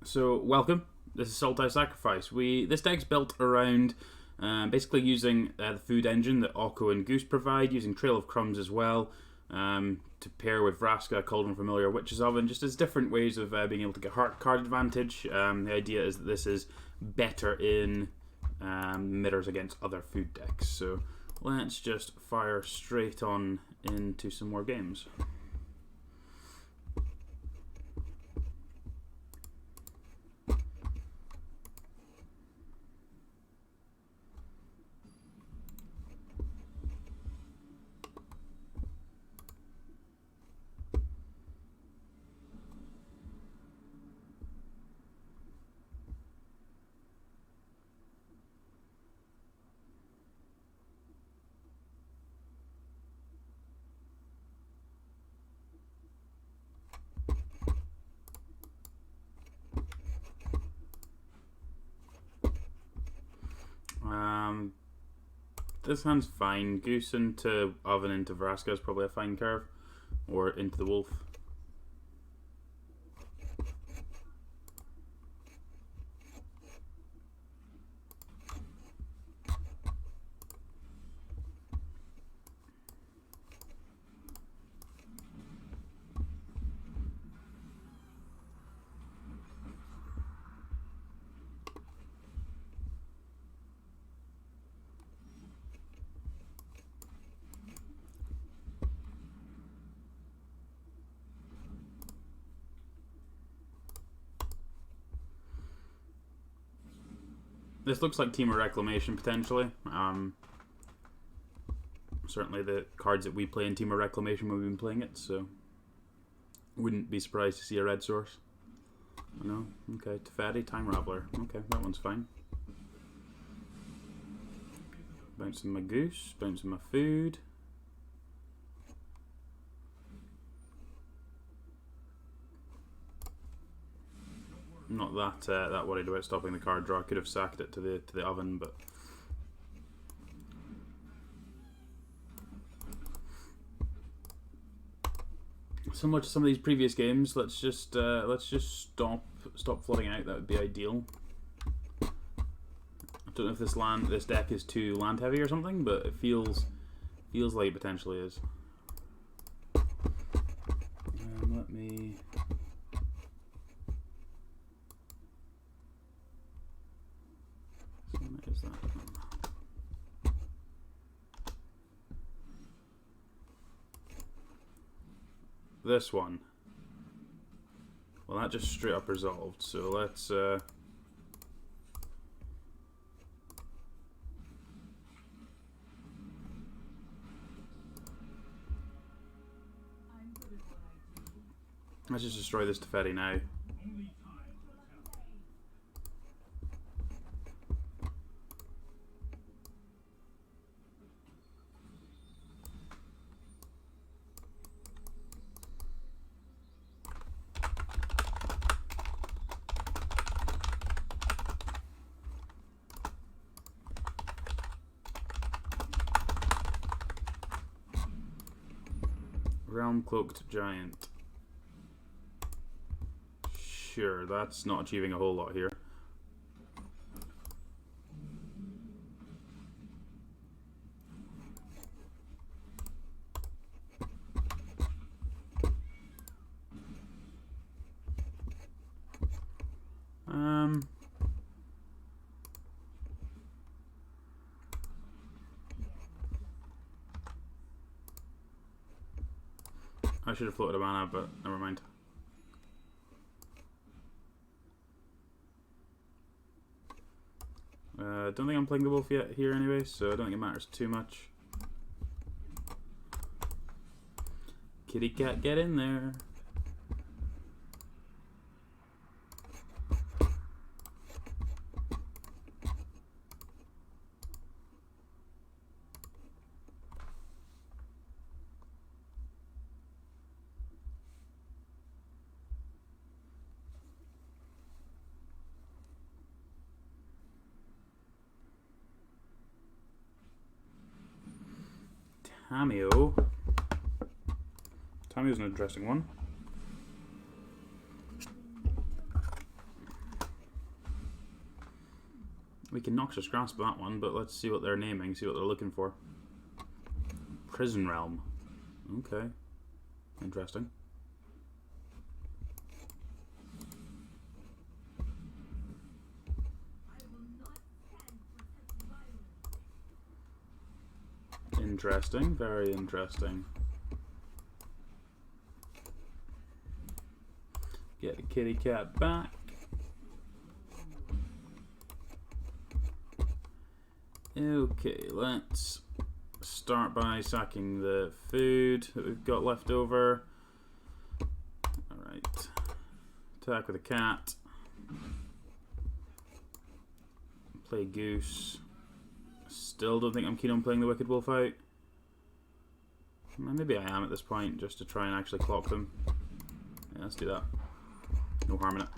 So, welcome. This is Sultai Sacrifice. This deck's built around basically using the food engine that Okko and Goose provide, using Trail of Crumbs as well, to pair with Vraska, Cauldron Familiar, Witch's Oven, just as different ways of being able to get card advantage. The idea is that this is better in midders against other food decks. So let's just fire straight on into some more games. This hand's fine. Goose into Oven into Vraska is probably a fine curve. Or into the Wolf. This looks like Team of Reclamation, potentially. Certainly the cards that we play in Team of Reclamation when we've been playing it, so wouldn't be surprised to see a red source. No? Okay, Teferi, Time Raveler. Okay, that one's fine. Bouncing my Goose, bouncing my food. I'm not that worried about stopping the card draw. I could have sacked it to the Oven, but similar to some of these previous games, let's just stop flooding out. That would be ideal. I don't know if this deck is too land heavy or something, but it feels like it potentially is. Let me. What is that? This one. Well, that just straight up resolved, so let's just destroy this Teferi now. Realm Cloaked Giant. Sure, that's not achieving a whole lot here. I should have floated a mana, but never mind. Don't think I'm playing the Wolf yet here anyway, so I don't think it matters too much. Kitty cat, get in there. Tameo. Tameo's an interesting one. We can Noxious Grasp that one, but let's see what they're naming, see what they're looking for. Prison Realm. Okay. Interesting. Interesting, very interesting. Get the kitty cat back. Okay, let's start by sacking the food that we've got left over. Alright. Attack with a cat. Play Goose. Still don't think I'm keen on playing the Wicked Wolf out. Maybe I am at this point, just to try and actually clock them. Yeah, let's do that. No harm in it.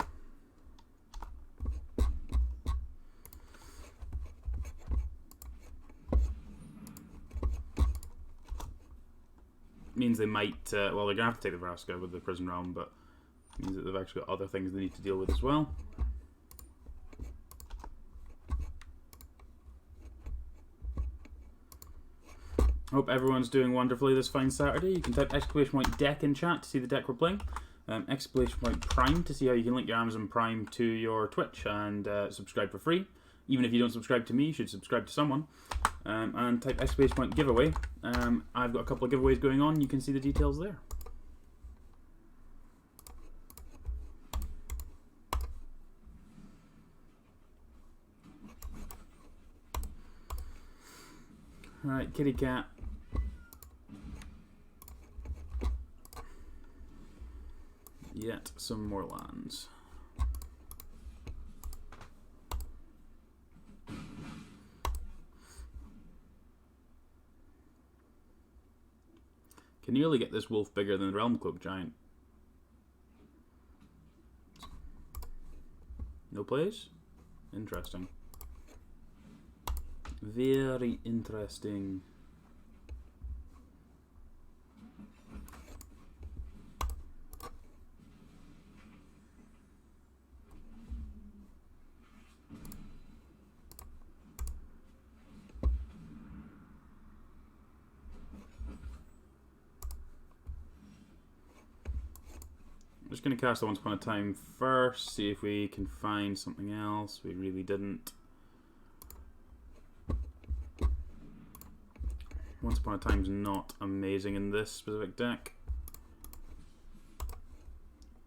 Means they might, well, they're going to have to take the Vraska with the Prison Realm, but means that they've actually got other things they need to deal with as well. Hope everyone's doing wonderfully this fine Saturday. You can type !deck in chat to see the deck we're playing. !prime to see how you can link your Amazon Prime to your Twitch and subscribe for free. Even if you don't subscribe to me, you should subscribe to someone. And type !giveaway. I've got a couple of giveaways going on. You can see the details there. Alright, kitty cat. Yet some more lands. Can nearly get this wolf bigger than the Realm Cloak Giant. No plays? Interesting. Very interesting. I'm just going to cast a Once Upon a Time first, see if we can find something else. We really didn't. Once Upon a Time's not amazing in this specific deck.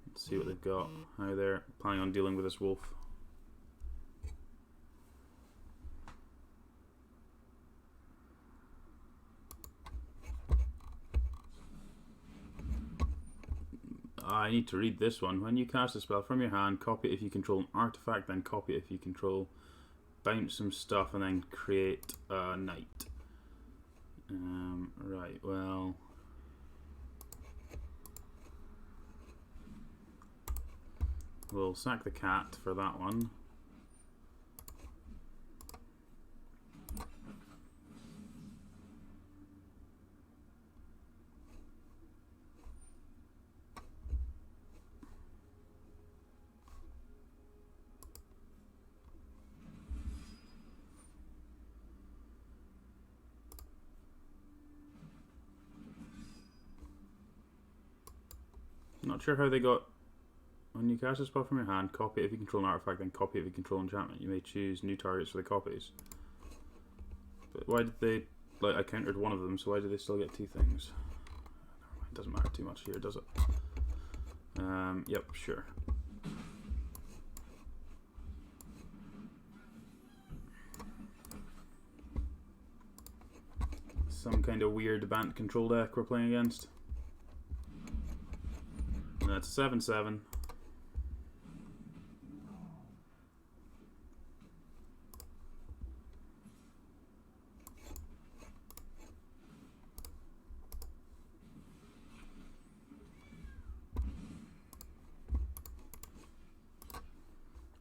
Let's see what they've got, how they're planning on dealing with this wolf. I need to read this one. When you cast a spell from your hand, copy it if you control an artifact, then copy it if you control, bounce some stuff, and then create a knight. Right, well... we'll sack the cat for that one. Not sure how they got. When you cast a spell from your hand, copy it if you control an artifact, then copy it if you control enchantment. You may choose new targets for the copies. But why did they... like, I countered one of them, so why do they still get two things? It doesn't matter too much here, does it? Yep, sure. Some kind of weird Bant control deck we're playing against. And that's 7/7.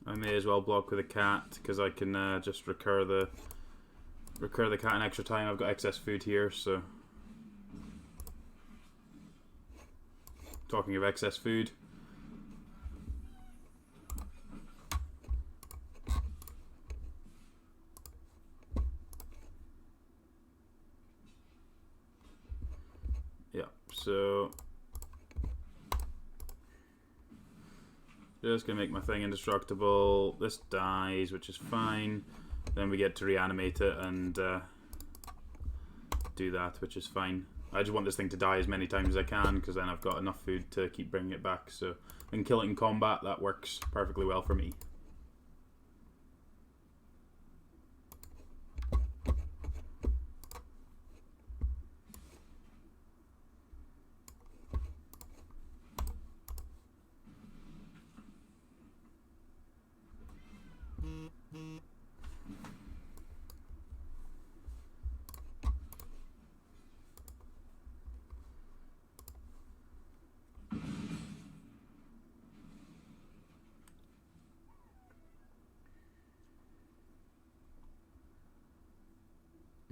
I may as well block with a cat because I can just recur the cat in extra time. I've got excess food here, so. Talking of excess food. so just gonna make my thing indestructible. This dies, which is fine. Then we get to reanimate it and do that, which is fine. I just want this thing to die as many times as I can, because then I've got enough food to keep bringing it back. So if I can kill it in combat, that works perfectly well for me.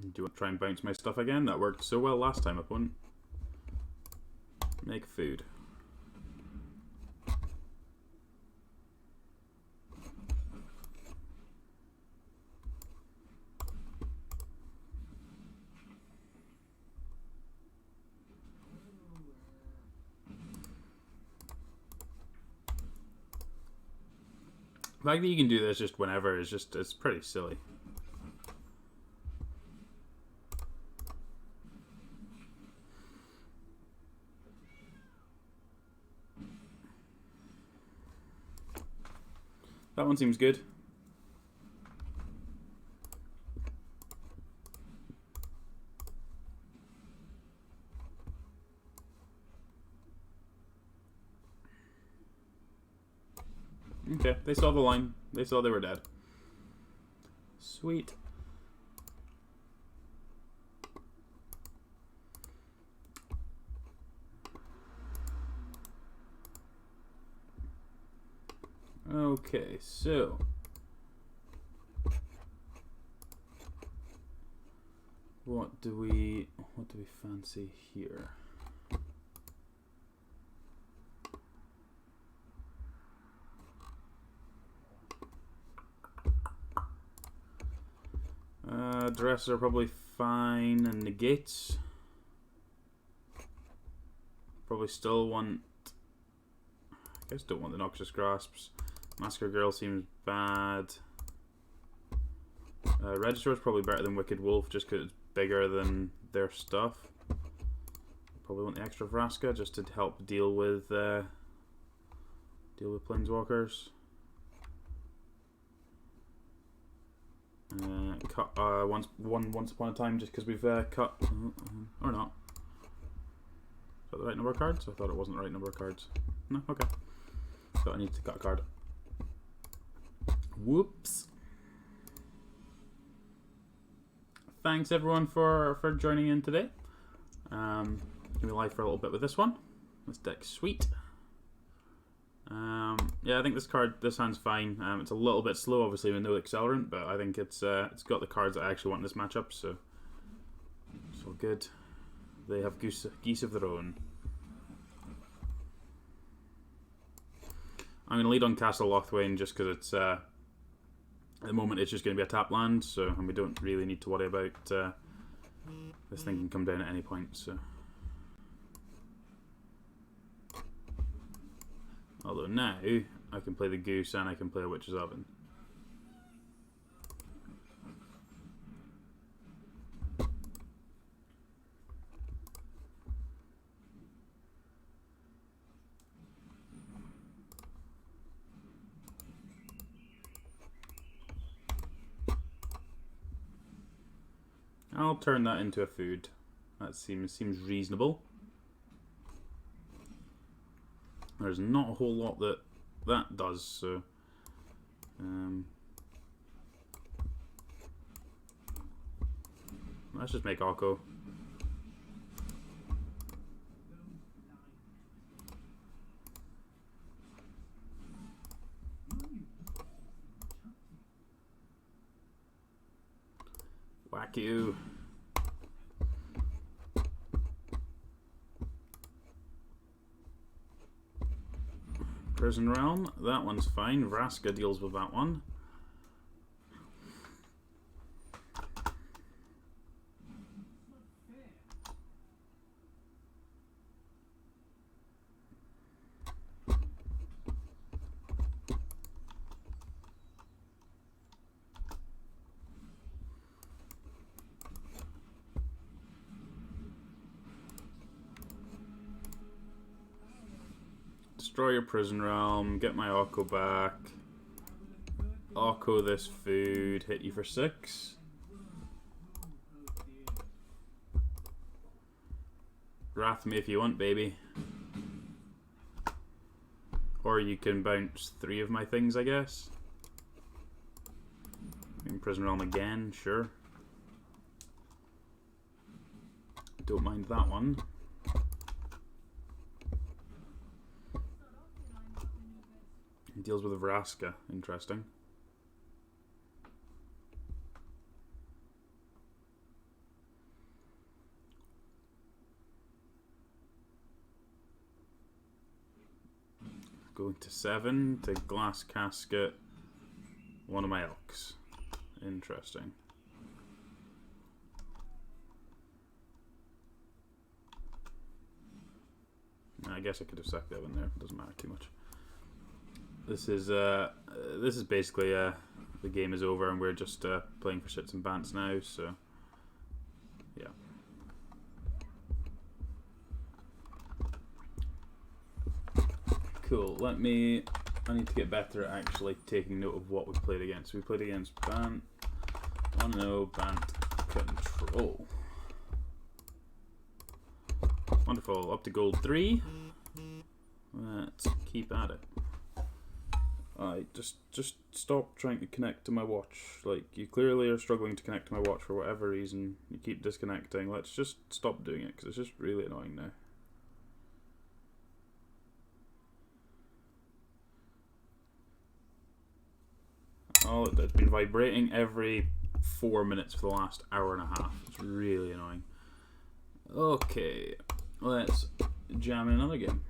Do you want to try and bounce my stuff again? That worked so well last time, opponent. Make food. The fact that you can do this just whenever is just, it's pretty silly. That one seems good. Okay, they saw the line. They saw they were dead. Sweet. Okay, so what do we fancy here? Dresses are probably fine, and negates. Probably still want. I guess don't want the Noxious Grasps. Massacre Girl seems bad. Register is probably better than Wicked Wolf just because it's bigger than their stuff. Probably want the extra Vraska just to help deal with Planeswalkers. Cut once upon a time just because we've cut or not. Is that the right number of cards? I thought it wasn't the right number of cards. No, okay. So I need to cut a card. Whoops. Thanks everyone for joining in today. Gonna be live for a little bit with this one. This deck's sweet. Yeah, I think this hand's fine. It's a little bit slow, obviously, with no accelerant, but I think it's got the cards that I actually want in this matchup, so it's all good. They have geese of their own. I'm going to lead on Castle Lothwain just because it's at the moment it's just going to be a tap land, so and we don't really need to worry about this thing can come down at any point. So, although now I can play the Goose and I can play a Witch's Oven. I'll turn that into a food. That seems reasonable. There's not a whole lot that does, so let's just make Akko. Whack you. Prison Realm, that one's fine. Vraska deals with that one. Destroy your prison realm. Get my Orko back. Orko this food. Hit you for 6. Wrath me if you want, baby. Or you can bounce 3 of my things, I guess. In prison realm again, sure. Don't mind that one. It deals with a Vraska, interesting. Going to 7 to glass casket. One of my elks. Interesting. I guess I could have sacked that one there. Doesn't matter too much. This is basically the game is over and we're just playing for shits and bants now. So yeah. Cool. I need to get better at actually taking note of what we played against. We played against Bant. 1-0 Bant Control. Wonderful. Up to gold 3. Let's keep at it. Just stop trying to connect to my watch. Like, you clearly are struggling to connect to my watch for whatever reason. You keep disconnecting. Let's just stop doing it because it's just really annoying now. Oh, it's been vibrating every 4 minutes for the last hour and a half. It's really annoying. Okay, let's jam in another game.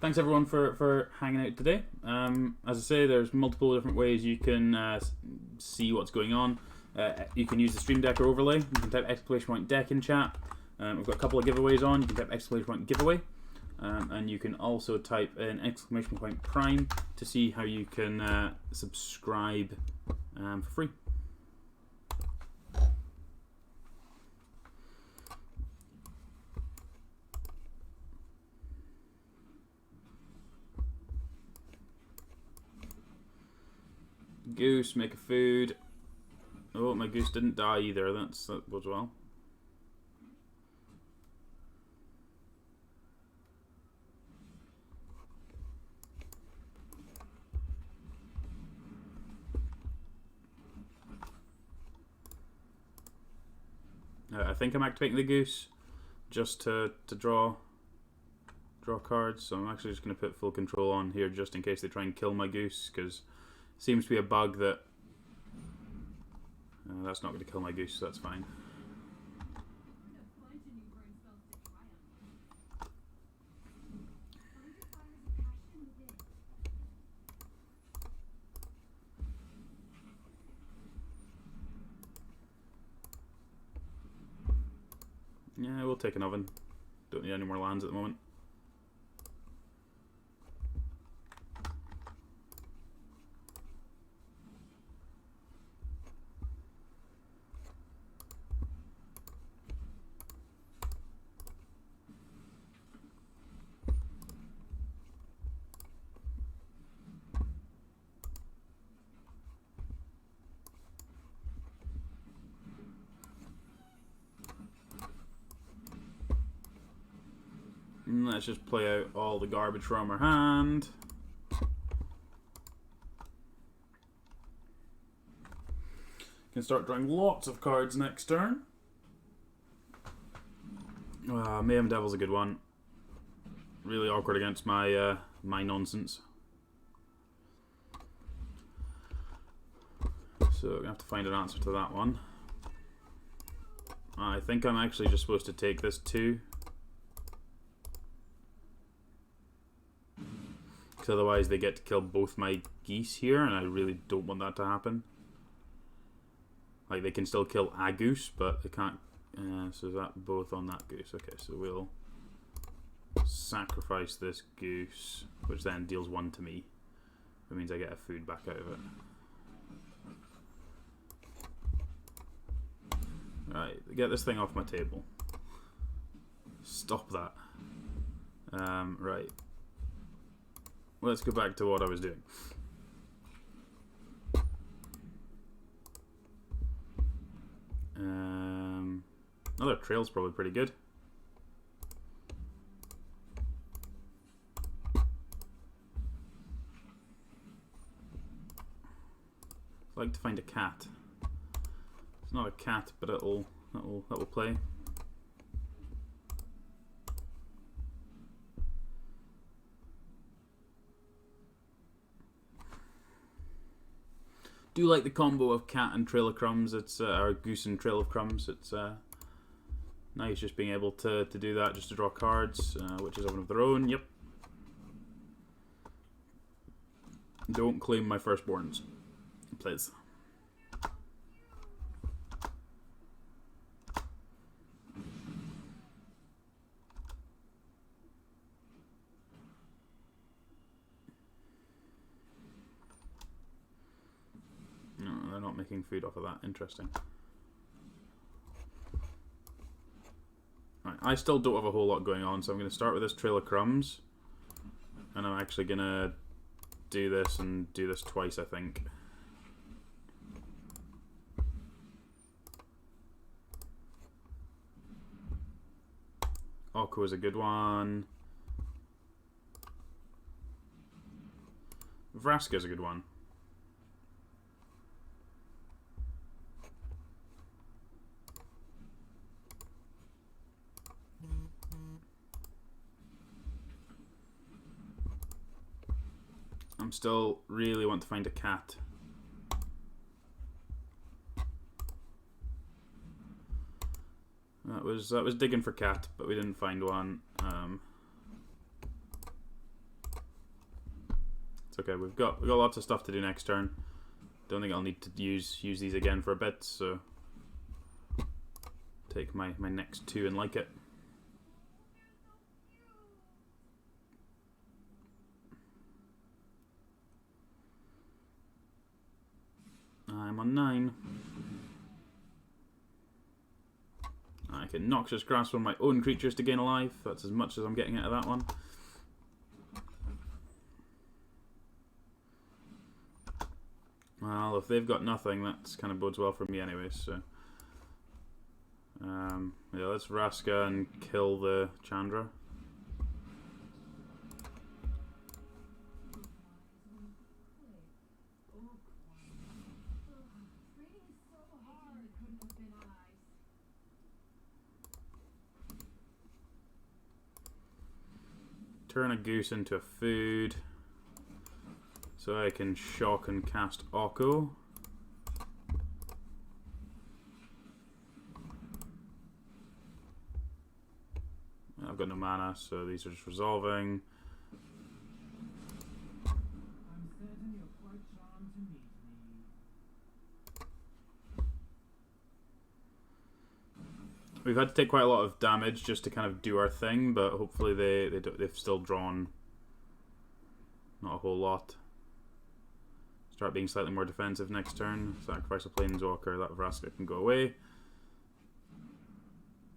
Thanks everyone for hanging out today. As I say, there's multiple different ways you can see what's going on. You can use the Streamdecker overlay. You can type ! deck in chat. We've got a couple of giveaways on. You can type ! giveaway. And you can also type in ! prime to see how you can subscribe for free. Goose, make a food. Oh, my goose didn't die either. That was well. I think I'm activating the goose just to draw cards. So I'm actually just going to put full control on here just in case they try and kill my goose, because it seems to be a bug that that's not going to kill my goose, so that's fine. Yeah, we'll take an oven. Don't need any more lands at the moment. Let's just play out all the garbage from our hand. Can start drawing lots of cards next turn. Mayhem Devil's a good one. Really awkward against my my nonsense. So we're gonna have to find an answer to that one. I think I'm actually just supposed to take this too. Because otherwise they get to kill both my geese here, and I really don't want that to happen. Like, they can still kill a goose, but they can't. So is that both on that goose? Okay, so we'll sacrifice this goose, which then deals 1 to me. That means I get a food back out of it. Right, get this thing off my table. Stop that. Right. Let's go back to what I was doing. Another trail's probably pretty good. I'd like to find a cat. It's not a cat, but that'll play. Do like the combo of cat and trail of crumbs. It's or goose and trail of crumbs. It's nice just being able to do that, just to draw cards, which is one of their own. Yep. Don't claim my firstborns, please. No, they're not making food off of that. Interesting. Right, I still don't have a whole lot going on, so I'm going to start with this trail of crumbs, and I'm actually going to do this and do this twice, I think. Oko is a good one. Vraska is a good one. I'm still really want to find a cat. That was digging for cat, but we didn't find one. It's okay. We've got lots of stuff to do next turn. Don't think I'll need to use these again for a bit. So take my next two and like it. I'm on 9. I can Noxious Grasp on my own creatures to gain a life. That's as much as I'm getting out of that one. Well, if they've got nothing, that's kind of bodes well for me anyway, so... yeah, let's Vraska and kill the Chandra. Turn a goose into a food, so I can shock and cast Oko. I've got no mana, so these are just resolving. We've had to take quite a lot of damage just to kind of do our thing, but hopefully they've still drawn not a whole lot. Start being slightly more defensive next turn. Sacrifice a Planeswalker, that Vraska can go away.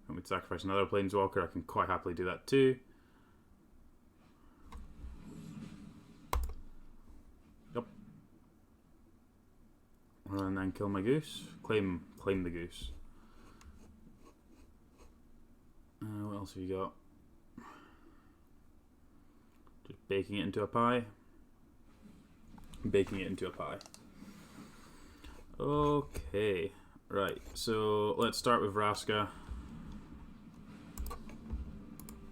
And we'd sacrifice another Planeswalker, I can quite happily do that too. Yep. And then kill my goose. Claim the goose. What else have you got? Just baking it into a pie. Baking it into a pie. Okay. Right, so let's start with Vraska.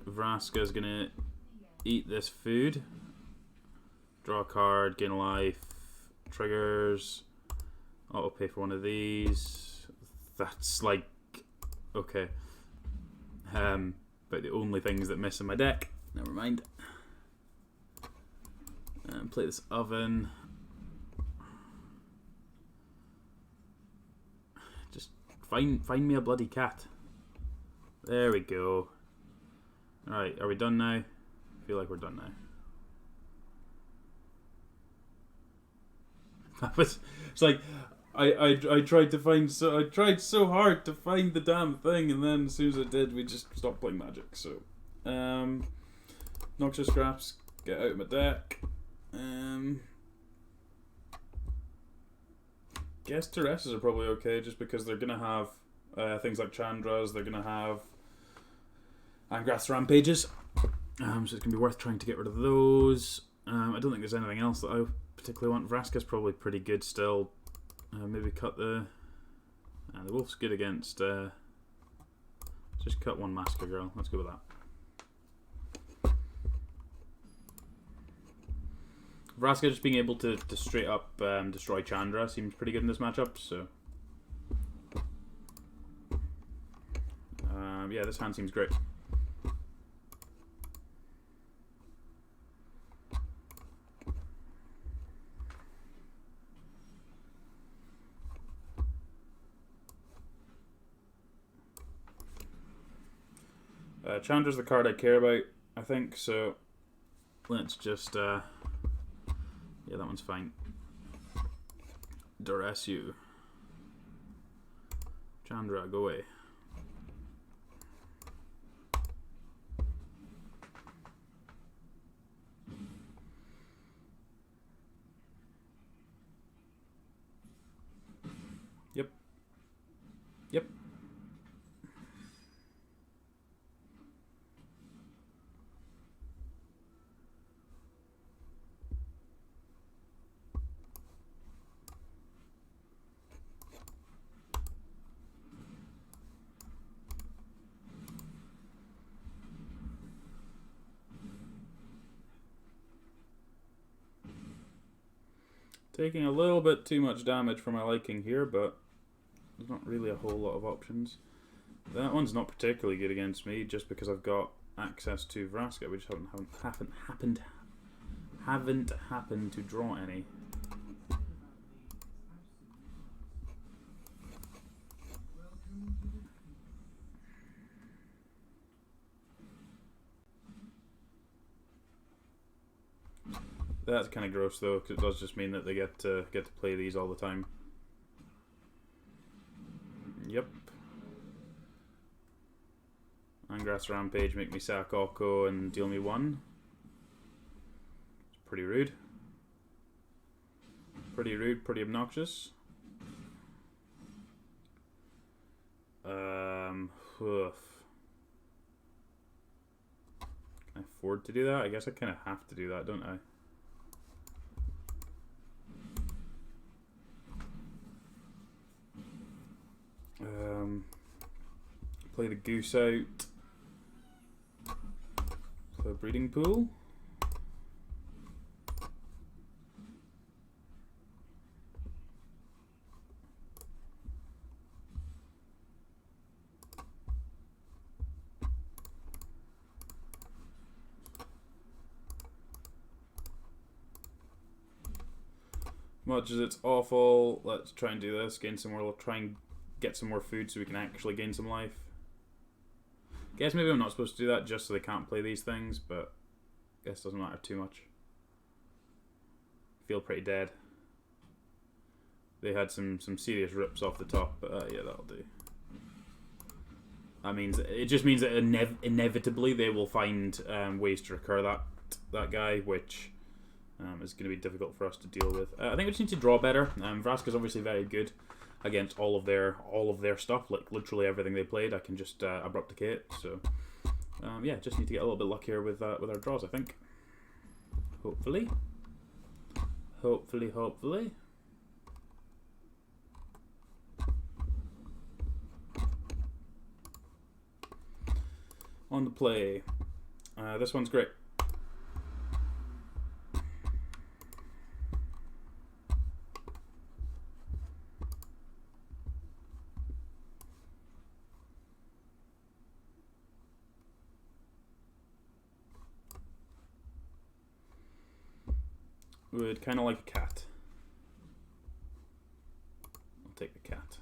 Vraska is going to eat this food. Draw a card, gain a life, triggers. Auto pay for one of these. That's like... okay. But the only things that miss in my deck. Never mind. Play this oven. Just find me a bloody cat. There we go. Alright, are we done now? I feel like we're done now. That was... it's like... I tried to find I tried so hard to find the damn thing, and then as soon as I did, we just stopped playing Magic. So, Noxious Scraps, get out of my deck. Guess Terresses are probably okay, just because they're going to have things like Chandras, they're going to have Angrath's Rampages. So it's going to be worth trying to get rid of those. I don't think there's anything else that I particularly want. Vraska's probably pretty good still. Maybe cut the Wolf's good against... just cut one Masker Girl. Let's go with that. Vraska just being able to straight up destroy Chandra seems pretty good in this matchup, so... yeah, this hand seems great. Chandra's the card I care about, I think, so let's just, yeah, that one's fine. Duress you. Chandra, go away. Yep. Yep. Taking a little bit too much damage for my liking here, but there's not really a whole lot of options. That one's not particularly good against me, just because I've got access to Vraska, which haven't happened to draw any. That's kind of gross though, because it does just mean that they get to play these all the time. Yep. Angrath's Rampage make me sack Oko and deal me 1. It's pretty rude. Pretty rude, pretty obnoxious. Oof. Can I afford to do that? I guess I kind of have to do that, don't I? Play the Goose out. Play a Breeding Pool. Much as it's awful, let's try and do this. Gain some more. We'll try and get some more food so we can actually gain some life. Guess maybe I'm not supposed to do that just so they can't play these things, but I guess it doesn't matter too much. Feel pretty dead. They had some serious rips off the top, but yeah, that'll do. That means it just means that inevitably they will find ways to recur that guy, which is going to be difficult for us to deal with. I think we just need to draw better. Vraska's obviously very good against all of their stuff, like literally everything they played. I can just abrupticate. So yeah, just need to get a little bit luckier with our draws, I think. Hopefully. On the play. This one's great. Would kind of like a cat. I'll take the cat.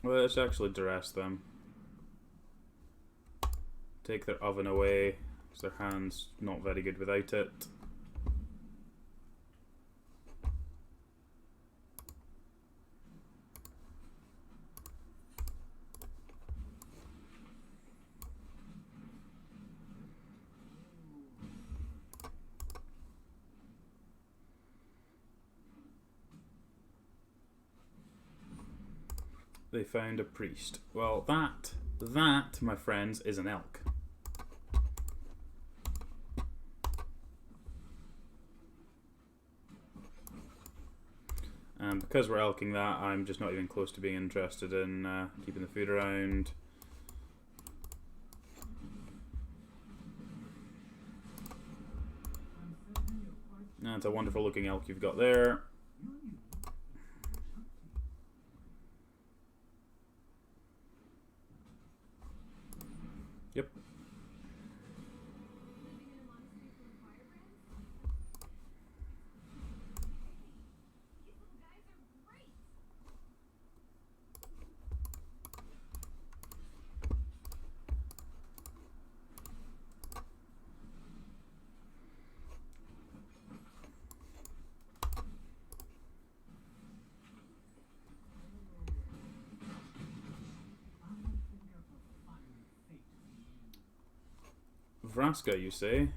Well, let's actually duress them. Take their oven away, because their hand's not very good without it. They found a priest. Well, that, my friends, is an elk. And because we're elking that, I'm just not even close to being interested in keeping the food around. That's a wonderful looking elk you've got there. Yep. Vraska, you say?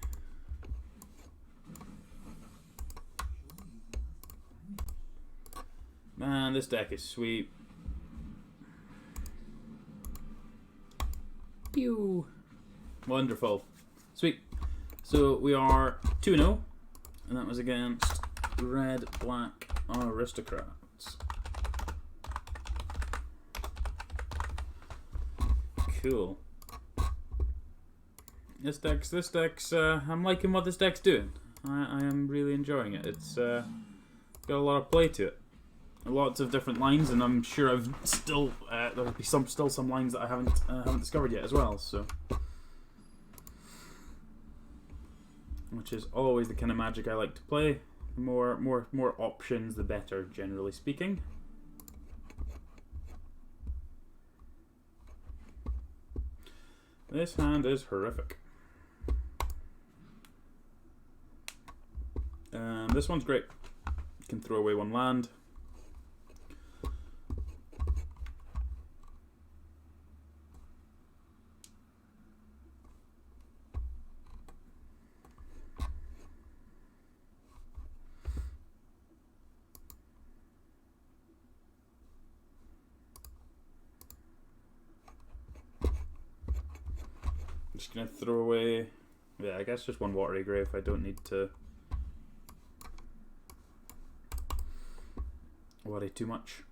Man, this deck is sweet. Pew! Wonderful. Sweet. So we are 2-0, and that was against Red Black Aristocrats. Cool. This deck's, I'm liking what this deck's doing. I am really enjoying it. It's got a lot of play to it. Lots of different lines, and I'm sure I've still there'll be still some lines that I haven't discovered yet as well. So, which is always the kind of Magic I like to play. More options, the better, generally speaking. This hand is horrific. This one's great. You can throw away one land. Just gonna throw away, yeah, I guess just one Watery Grave. I don't need to worry too much.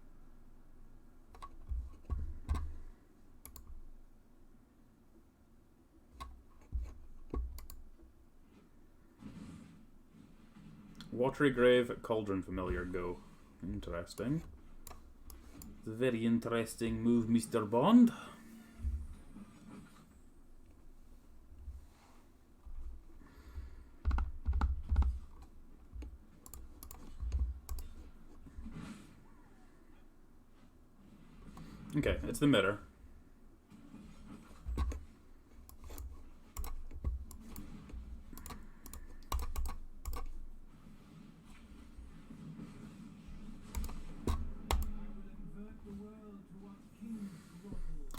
Watery Grave, Cauldron Familiar, go. Interesting. It's a very interesting move, Mr. Bond. Okay, it's the mirror.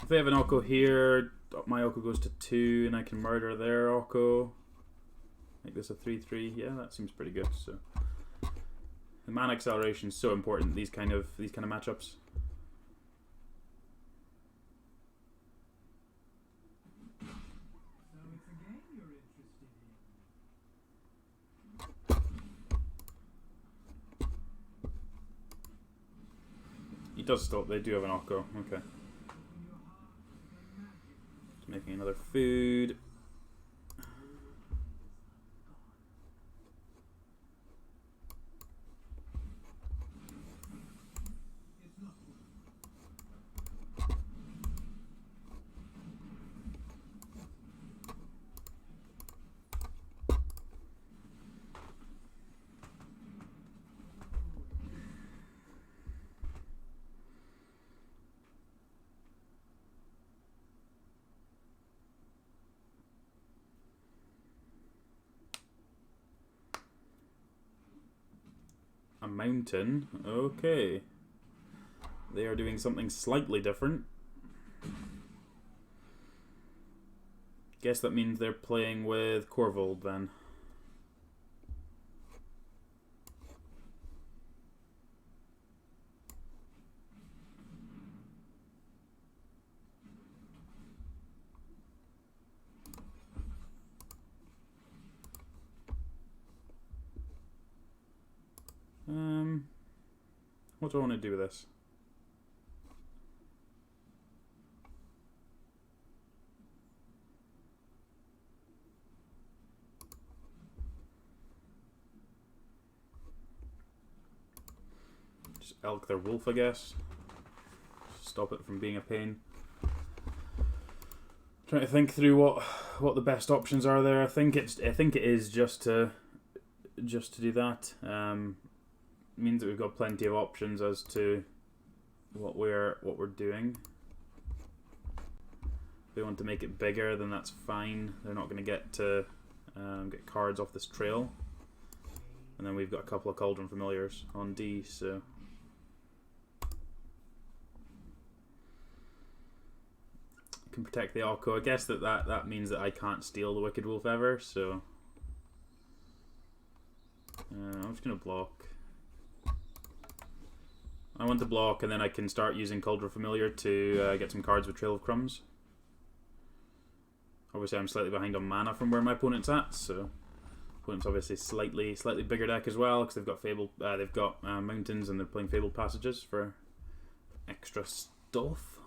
If they have an Oko here, my Oko goes to 2 and I can murder their Oko. Make this a 3/3. Yeah, that seems pretty good. So the mana acceleration is so important, these kind of matchups. He does still, they do have an Oko, okay. Just making another food. A mountain. Okay. They are doing something slightly different. Guess that means they're playing with Corvold then. What do I want to do with this? Just elk their wolf, I guess. Stop it from being a pain. Trying to think through what the best options are there. I think it is just to do that. Means that we've got plenty of options as to what we're doing. If we want to make it bigger, then that's fine. They're not going to get cards off this trail. And then we've got a couple of Cauldron Familiars on D, so can protect the Alco. I guess that means that I can't steal the Wicked Wolf ever, so I'm just going to block. I want to block, and then I can start using Cauldron Familiar to get some cards with Trail of Crumbs. Obviously, I'm slightly behind on mana from where my opponent's at, so opponent's obviously slightly bigger deck as well because they've got mountains and they're playing Fabled Passages for extra stuff.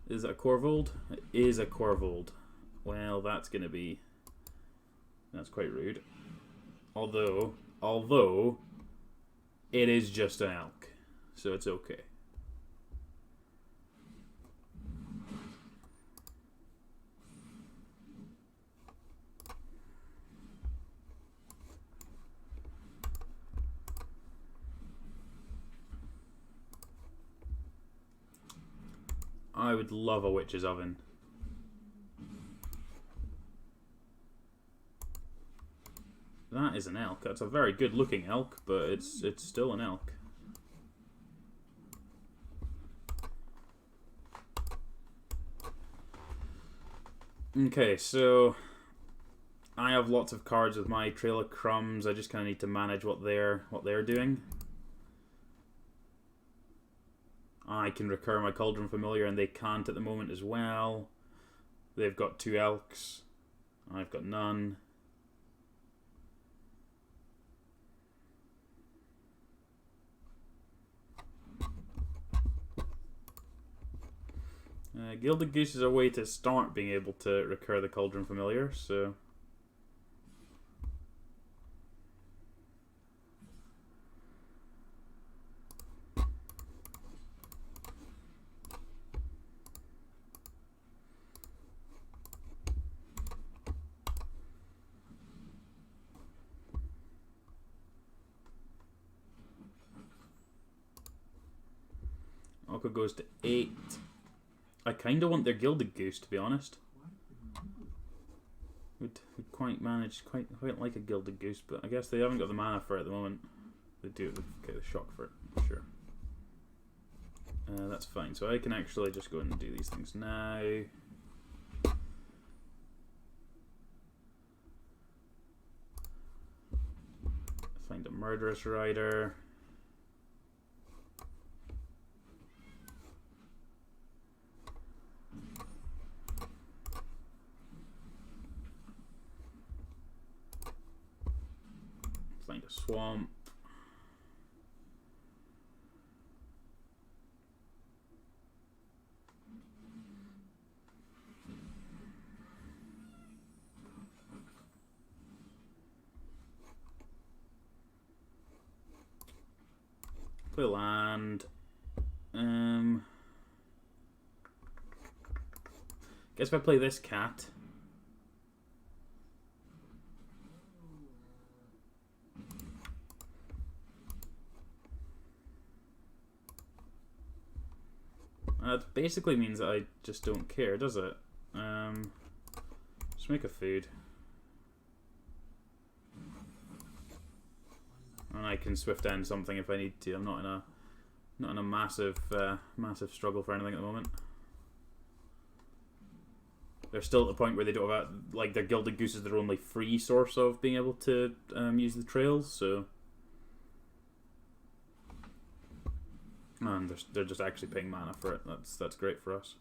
Is it a Corvold? It is a Corvold. Well, that's quite rude. Although it is just an elk, so it's okay. I would love a Witch's Oven. That is an elk. That's a very good looking elk, but it's still an elk. Okay, so I have lots of cards with my Trail of Crumbs. I just kind of need to manage what they're doing. I can recur my Cauldron Familiar, and they can't at the moment as well. They've got 2 elks. I've got none. Gilded Goose is a way to start being able to recur the Cauldron Familiar, so Oko goes to 8. I kind of want their Gilded Goose, to be honest. Would quite like a Gilded Goose, but I guess they haven't got the mana for it at the moment. They do get the shock for it, sure. That's fine. So I can actually just go and do these things now. Find a Murderous Rider. Find a Swamp. Play land. Guess if I play this cat. That basically means that I just don't care, does it? Just make a food. And I can swift end something if I need to. I'm not in a massive struggle for anything at the moment. They're still at the point where they don't have like their Gilded Goose is their only free source of being able to use the trails, so and they're just actually paying mana for it. That's great for us.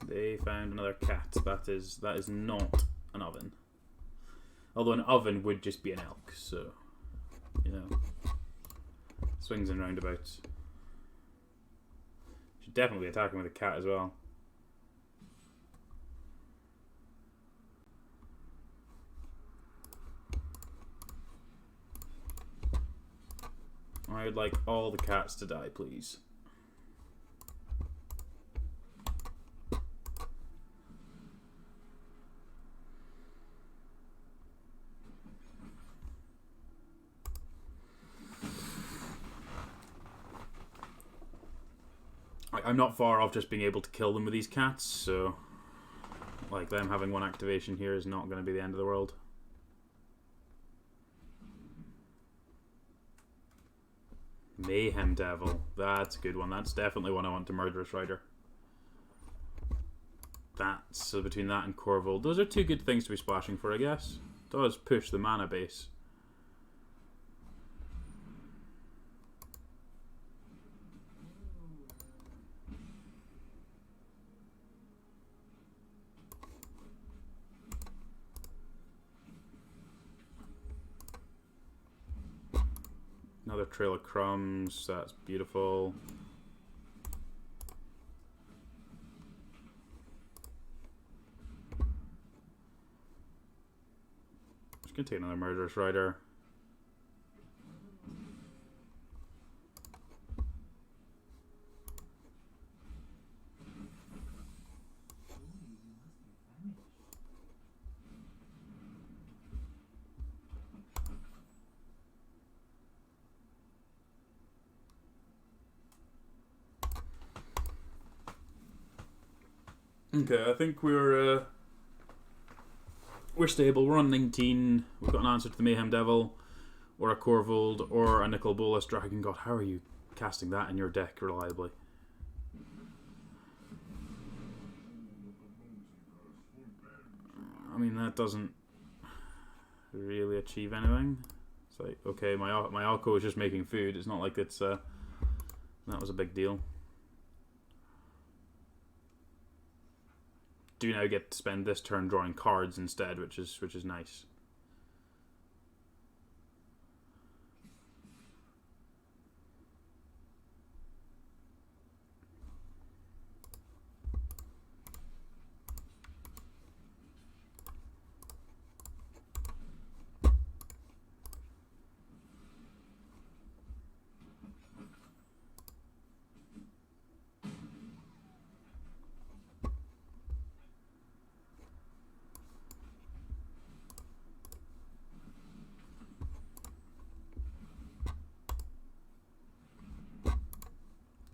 They found another cat. That is not an oven. Although an oven would just be an elk, so you know. Swings and roundabouts. Should definitely be attacking with a cat as well. I would like all the cats to die, please. I'm not far off just being able to kill them with these cats, so like them having one activation here is not going to be the end of the world. Mayhem Devil, that's a good one. That's definitely one I want to Murderous Rider. That's so between that and Corvold, those are two good things to be splashing for, I guess. Does push the mana base. Another Trail of Crumbs, that's beautiful. Just gonna take another Murderous Rider. Okay, I think we're stable. We're on 19. We've got an answer to the Mayhem Devil, or a Corvold, or a Nicol Bolas Dragon God. How are you casting that in your deck reliably? I mean, that doesn't really achieve anything. It's like, okay, my Alco is just making food. It's not like it's that was a big deal. Do now get to spend this turn drawing cards instead, which is nice.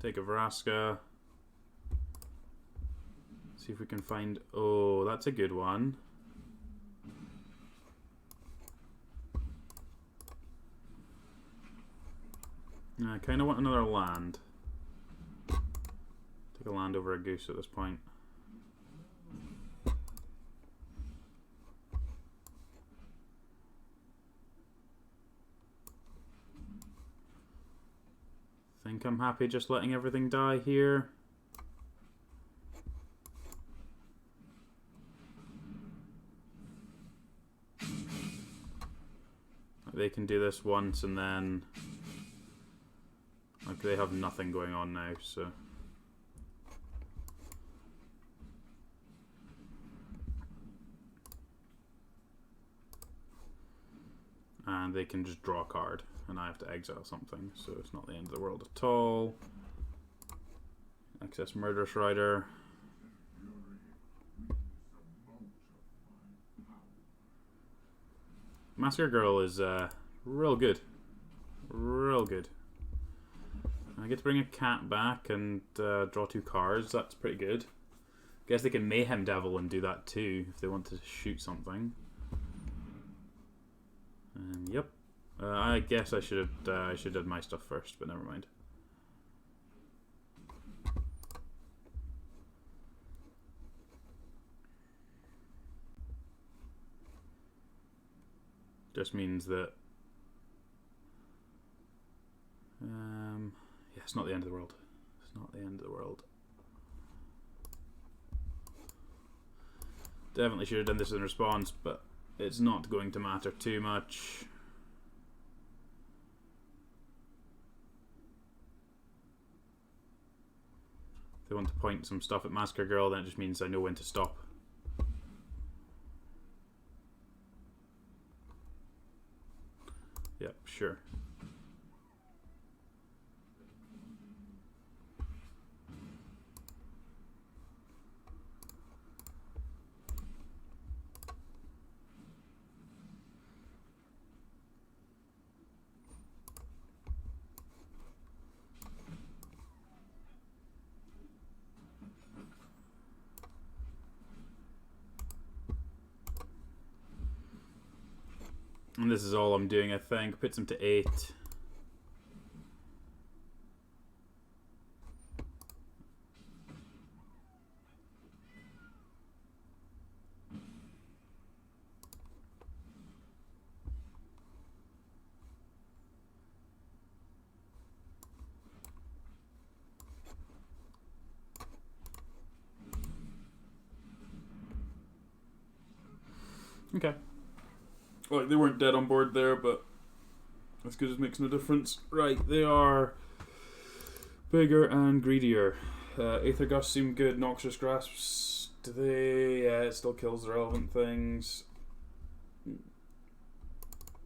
Take a Vraska. See if we can find... Oh, that's a good one. I kind of want another land. Take a land over a goose at this point. I think I'm happy just letting everything die here. They can do this once and then like they have nothing going on now, so and they can just draw a card and I have to exile something, so it's not the end of the world at all. Access Murderous Rider. Massacre Girl is real good. Real good. I get to bring a cat back and draw 2 cards. That's pretty good. Guess they can Mayhem Devil and do that too if they want to shoot something. Yep. I guess I should have done my stuff first, but never mind. Just means that yeah, it's not the end of the world. It's not the end of the world. Definitely should have done this in response, but it's not going to matter too much. If they want to point some stuff at Massacre Girl, then it just means I know when to stop. Yep, sure. And this is all I'm doing, I think. Puts him to 8. Okay. Like, they weren't dead on board there, but that's good, it makes no difference. Right, they are bigger and greedier. Aether Gust seem good. Noxious Grasps, do they? Yeah, it still kills the relevant things.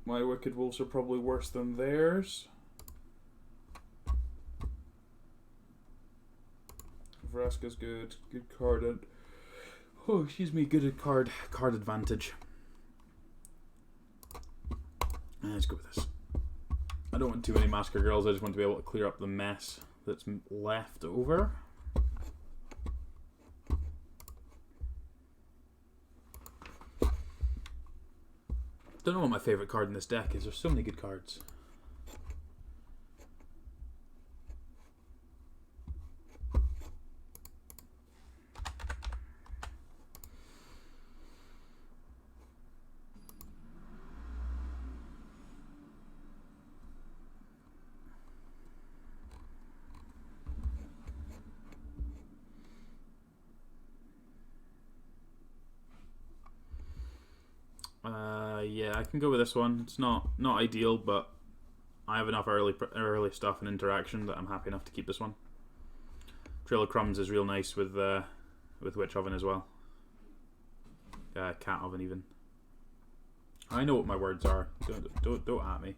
My Wicked Wolves are probably worse than theirs. Vraska's good. Good card. And oh, excuse me, good at card advantage. Let's go with this. I don't want too many Massacre Girls, I just want to be able to clear up the mess that's left over. Don't know what my favourite card in this deck is, there's so many good cards. Yeah, I can go with this one. It's not ideal, but I have enough early stuff and interaction that I'm happy enough to keep this one. Trail of Crumbs is real nice with Witch Oven as well. Cat Oven even. I know what my words are. Don't at me.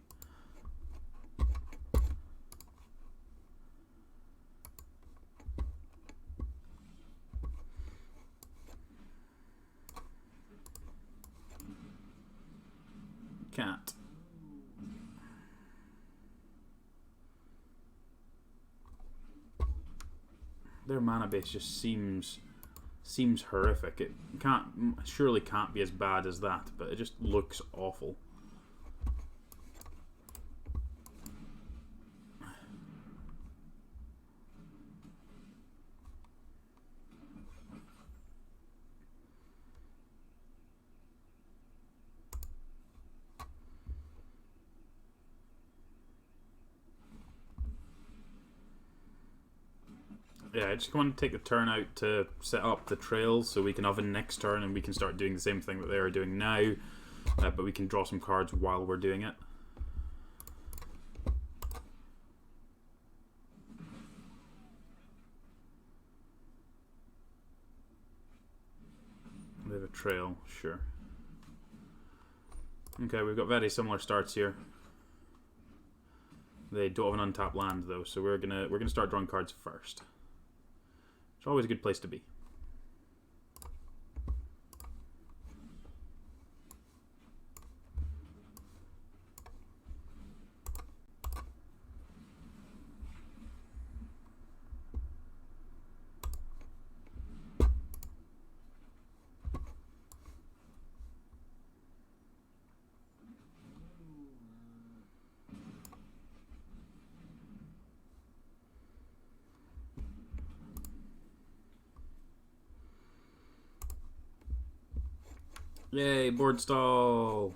Cat. Their mana base just seems horrific. It surely can't be as bad as that, but it just looks awful. Yeah, I just want to take the turn out to set up the trails so we can oven next turn and we can start doing the same thing that they are doing now, but we can draw some cards while we're doing it. They have a trail, sure. Okay, we've got very similar starts here. They don't have an untapped land though, so we're gonna start drawing cards first. It's always a good place to be. Yay, board stall.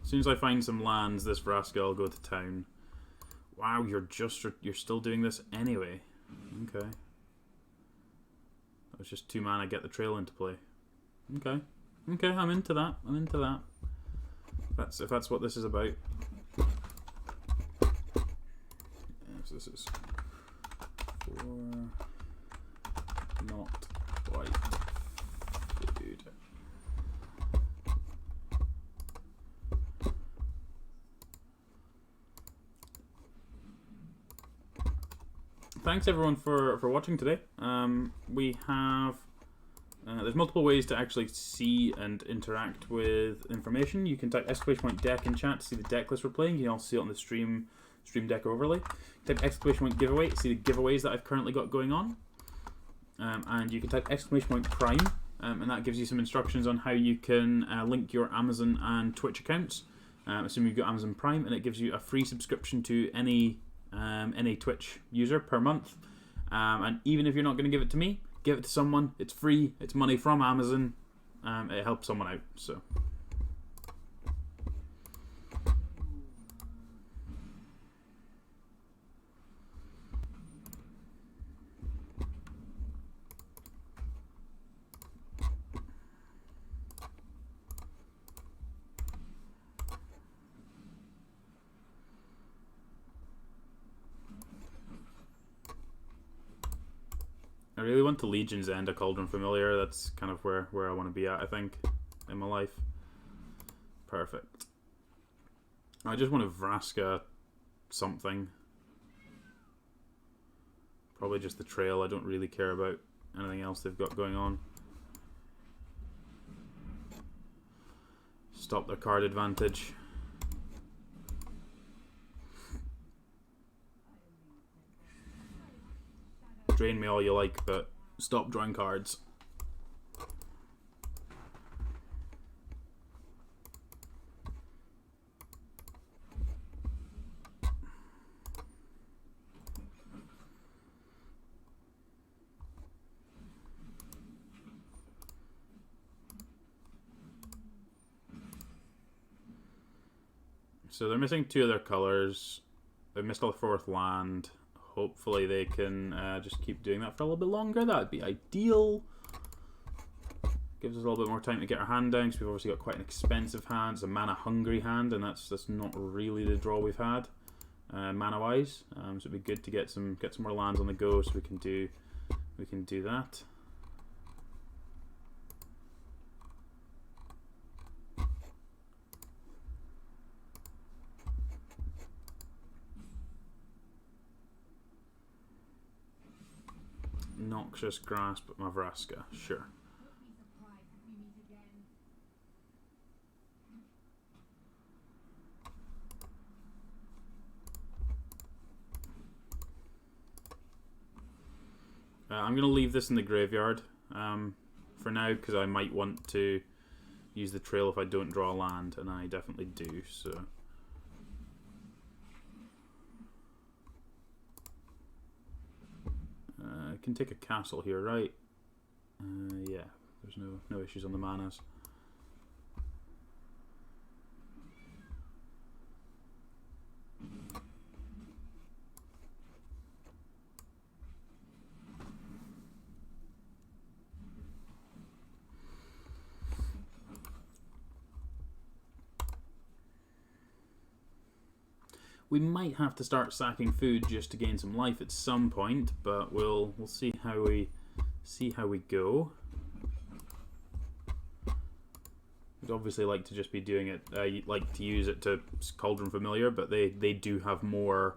As soon as I find some lands, this Vraska, I'll go to town. Wow, you're still doing this anyway. Okay. That was just 2 mana, get the trail into play. Okay. Okay, I'm into that. I'm into that. If that's what this is about. Yes, this is 4 not white food. Thanks everyone for watching today. We have there's multiple ways to actually see and interact with information. You can type !deck in chat to see the deck list we're playing. You can also see it on the Streamdecker overlay. Type !giveaway to see the giveaways that I've currently got going on. And you can type !prime, and that gives you some instructions on how you can link your Amazon and Twitch accounts. Assuming you've got Amazon Prime, and it gives you a free subscription to any Twitch user per month. And even if you're not going to give it to me, give it to someone. It's free. It's money from Amazon. It helps someone out. So. I really want to Legion's End a Cauldron Familiar. That's kind of where I want to be at, I think, in my life. Perfect. I just want to Vraska something. Probably just the trail. I don't really care about anything else they've got going on. Stop their card advantage. Drain me all you like, but stop drawing cards. So they're missing 2 of their colours. They've missed a 4th land. Hopefully they can just keep doing that for a little bit longer. That would be ideal. Gives us a little bit more time to get our hand down, because we've obviously got quite an expensive hand. It's a mana-hungry hand, and that's not really the draw we've had, mana-wise. So it'd be good to get some more lands on the go, so we can do that. Noxious Grasp at Vraska, sure. I'm going to leave this in the graveyard for now, because I might want to use the trail if I don't draw a land, and I definitely do, so... I can take a castle here, right? Yeah, there's no issues on the manas. We might have to start sacking food just to gain some life at some point, but we'll see how we go. We'd obviously like to just be doing it. Like to use it to Cauldron Familiar, but they do have more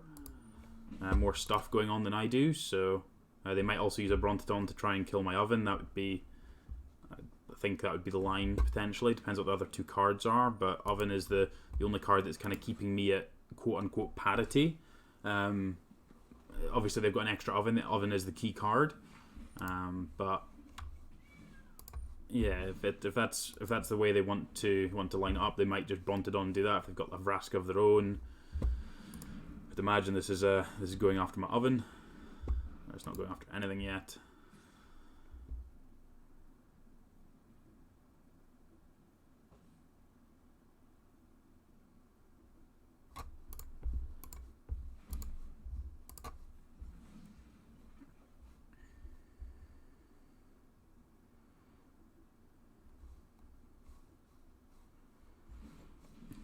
stuff going on than I do. So they might also use a Brontoton to try and kill my oven. That would be, I think that would be the line potentially. Depends what the other 2 cards are, but oven is the only card that's kind of keeping me at quote-unquote parity. Obviously they've got an extra oven. The oven is the key card, but yeah, if that's the way they want to line it up, they might just Brontodon and do that. If they've got a Vraska of their own, I'd imagine this is going after my oven. It's not going after anything yet.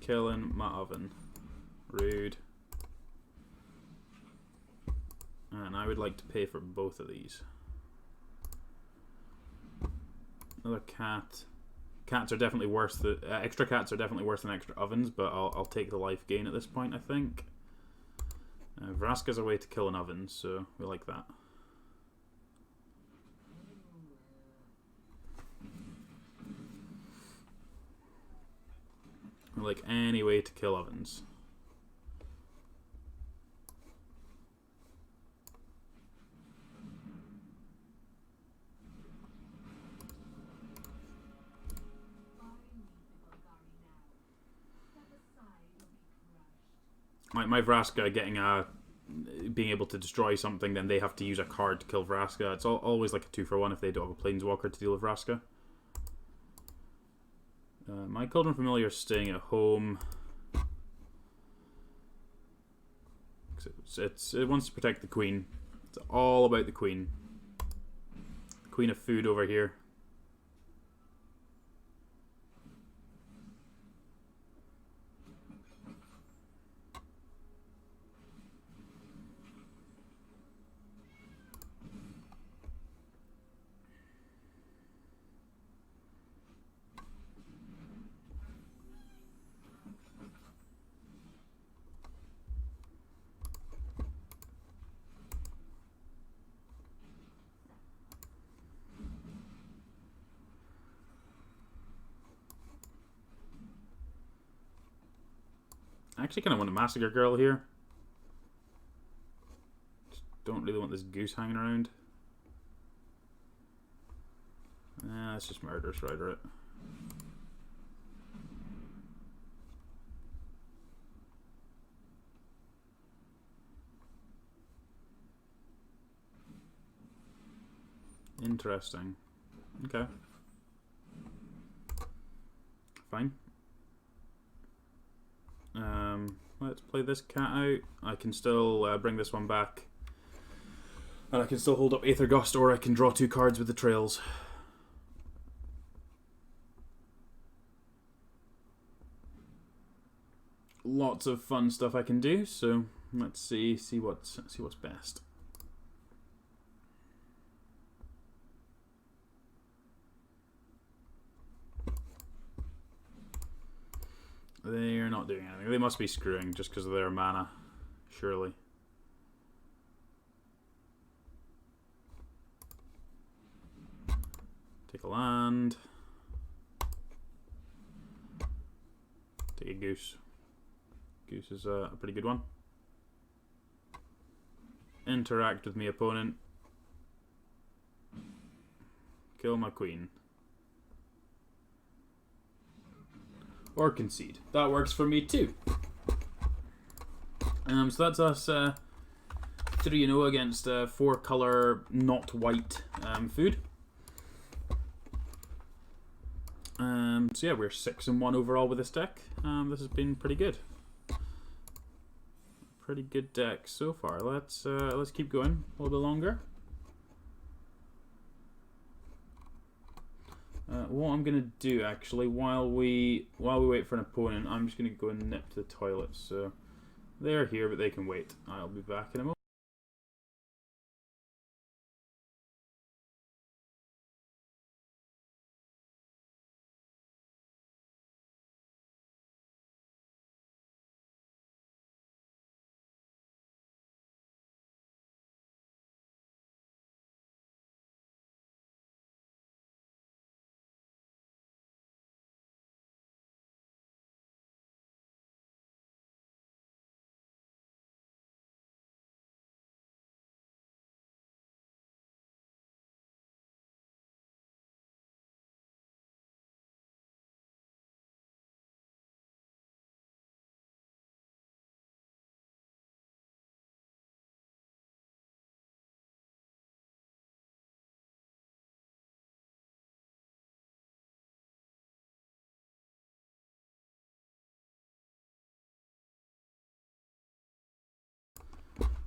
killing my oven. Rude. And I would like to pay for both of these. Another cat. Cats are definitely worse. Extra cats are definitely worse than extra ovens, but I'll take the life gain at this point, I think. Vraska's a way to kill an oven, so we like that. We like any way to kill ovens. My Vraska being able to destroy something, then they have to use a card to kill Vraska. It's always like a 2-for-1 if they don't have a Planeswalker to deal with Vraska. My Cauldron Familiar is staying at home. It wants to protect the Queen. It's all about the Queen. The Queen of Food over here. I actually kind of want a Massacre Girl here. Just don't really want this goose hanging around. Let's just Murderous Rider it. Interesting. Okay. Fine. Let's play this cat out. I can still bring this one back. And I can still hold up Aether Gust, or I can draw 2 cards with the trails. Lots of fun stuff I can do, so let's see what's best. They're not doing anything. They must be screwing just because of their mana, surely. Take a land. Take a goose. Goose is a pretty good one. Interact with me opponent. Kill my queen. Or concede. That works for me too. So that's us 3-0 against 4-color not white food. So yeah, we're 6-1 overall with this deck. This has been pretty good. Pretty good deck so far. Let's keep going a little bit longer. What I'm gonna do actually, while we wait for an opponent, I'm just gonna go and nip to the toilet. So they're here, but they can wait. I'll be back in a moment.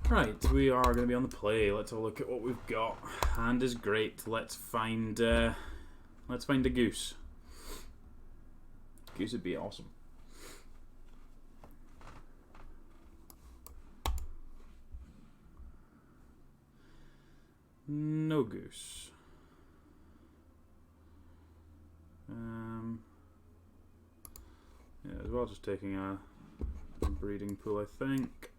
Right, we are going to be on the play. Let's have a look at what we've got. Hand is great. Let's find a goose. Goose would be awesome. No goose. Yeah, as well, just taking a breeding pool, I think.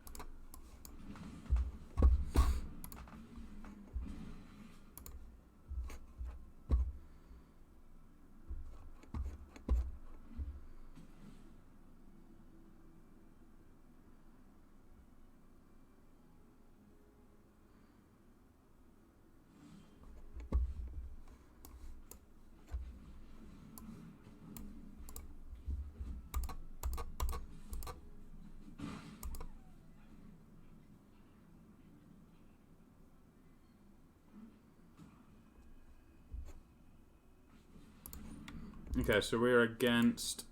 Okay, so we're against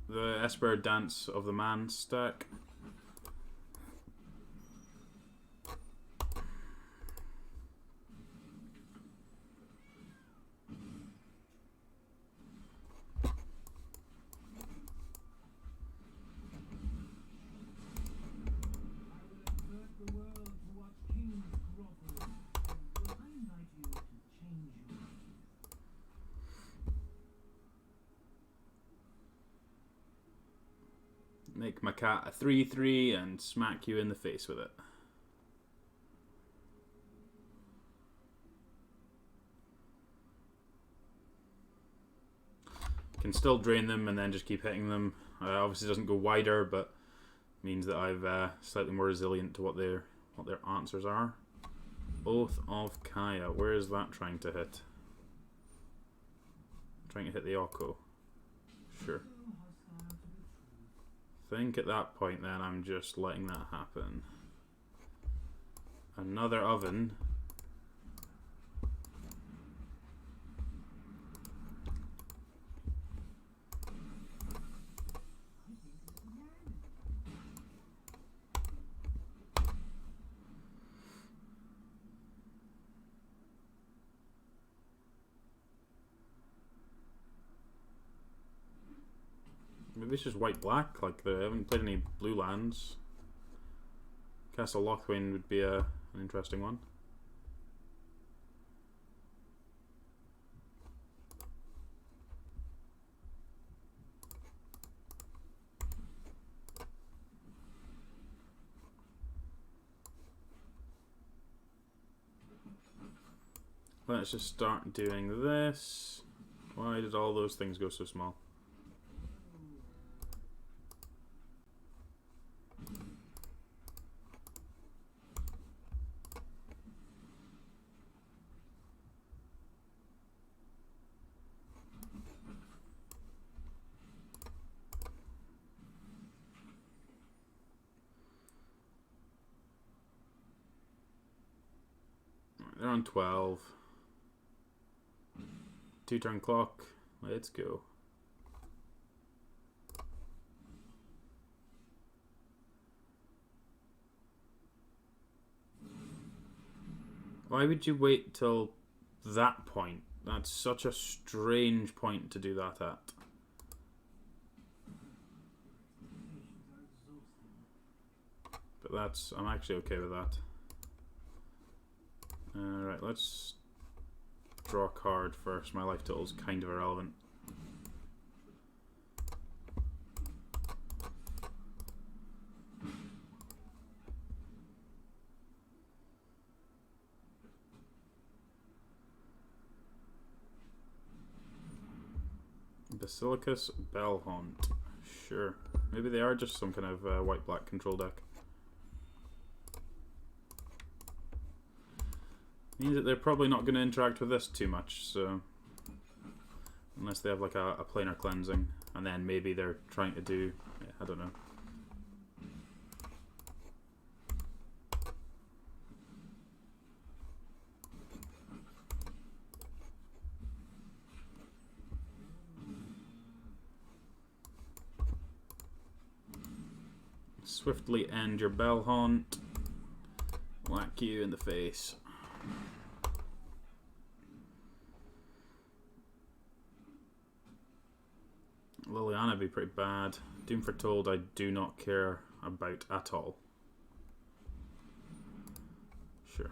the Esper Dance of the Man stack. Make my cat a 3/3 and smack you in the face with it. Can still drain them and then just keep hitting them. Obviously doesn't go wider, but means that I've slightly more resilient to what their answers are. Oath of Kaya. Where is that trying to hit? Trying to hit the Oko. Sure. I think at that point then I'm just letting that happen. Another oven. Maybe it's just white-black, like they haven't played any blue lands. Castle Lochwain would be an interesting one. Let's just start doing this. Why did all those things go so small? They're on 12. 2-turn clock. Let's go. Why would you wait till that point? That's such a strange point to do that at. But I'm actually okay with that. Alright, let's draw a card first. My life total is kind of irrelevant. Basilicus Bellhaunt. Sure. Maybe they are just some kind of white-black control deck. Means that they're probably not going to interact with this too much, so unless they have like a planar cleansing, and then maybe they're trying to do, yeah, I don't know. Swiftly end your Bellhaunt. Whack you in the face. Liliana would be pretty bad. Doom Foretold I do not care about at all. Sure.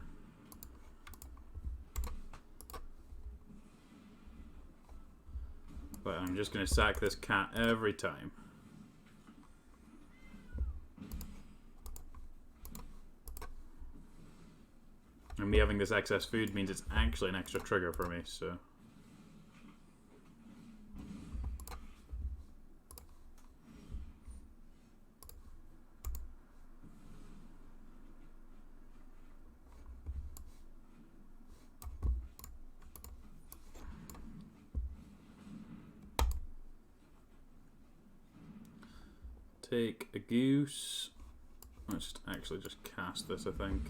But I'm just going to sack this cat every time. And me having this excess food means it's actually an extra trigger for me, so... Take a goose. Let's actually just cast this, I think.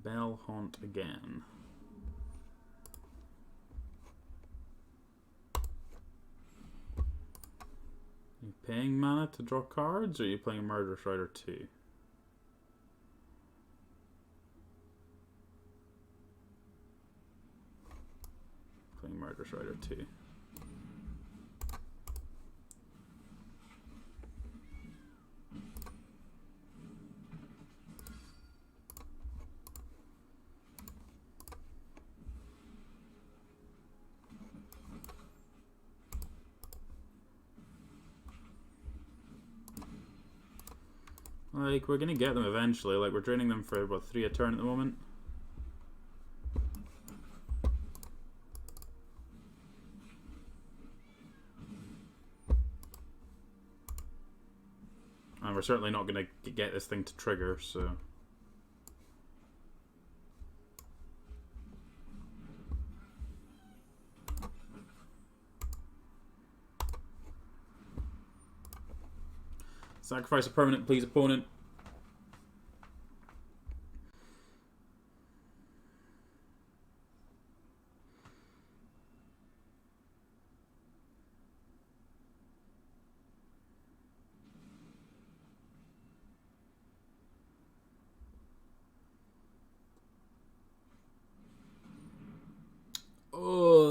Bell Haunt again. Are you paying mana to draw cards, or are you playing Murderous Rider 2? Playing Murderous Rider 2. Like, we're gonna get them eventually. Like, we're draining them for, what, 3 a turn at the moment? And we're certainly not gonna get this thing to trigger, so... Sacrifice a permanent, please, opponent. Oh.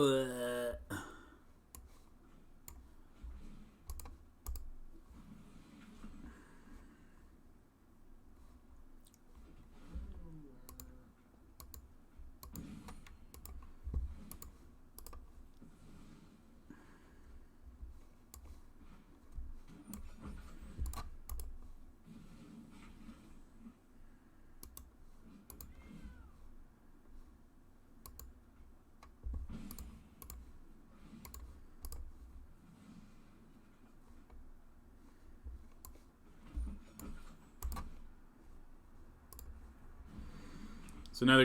So now they're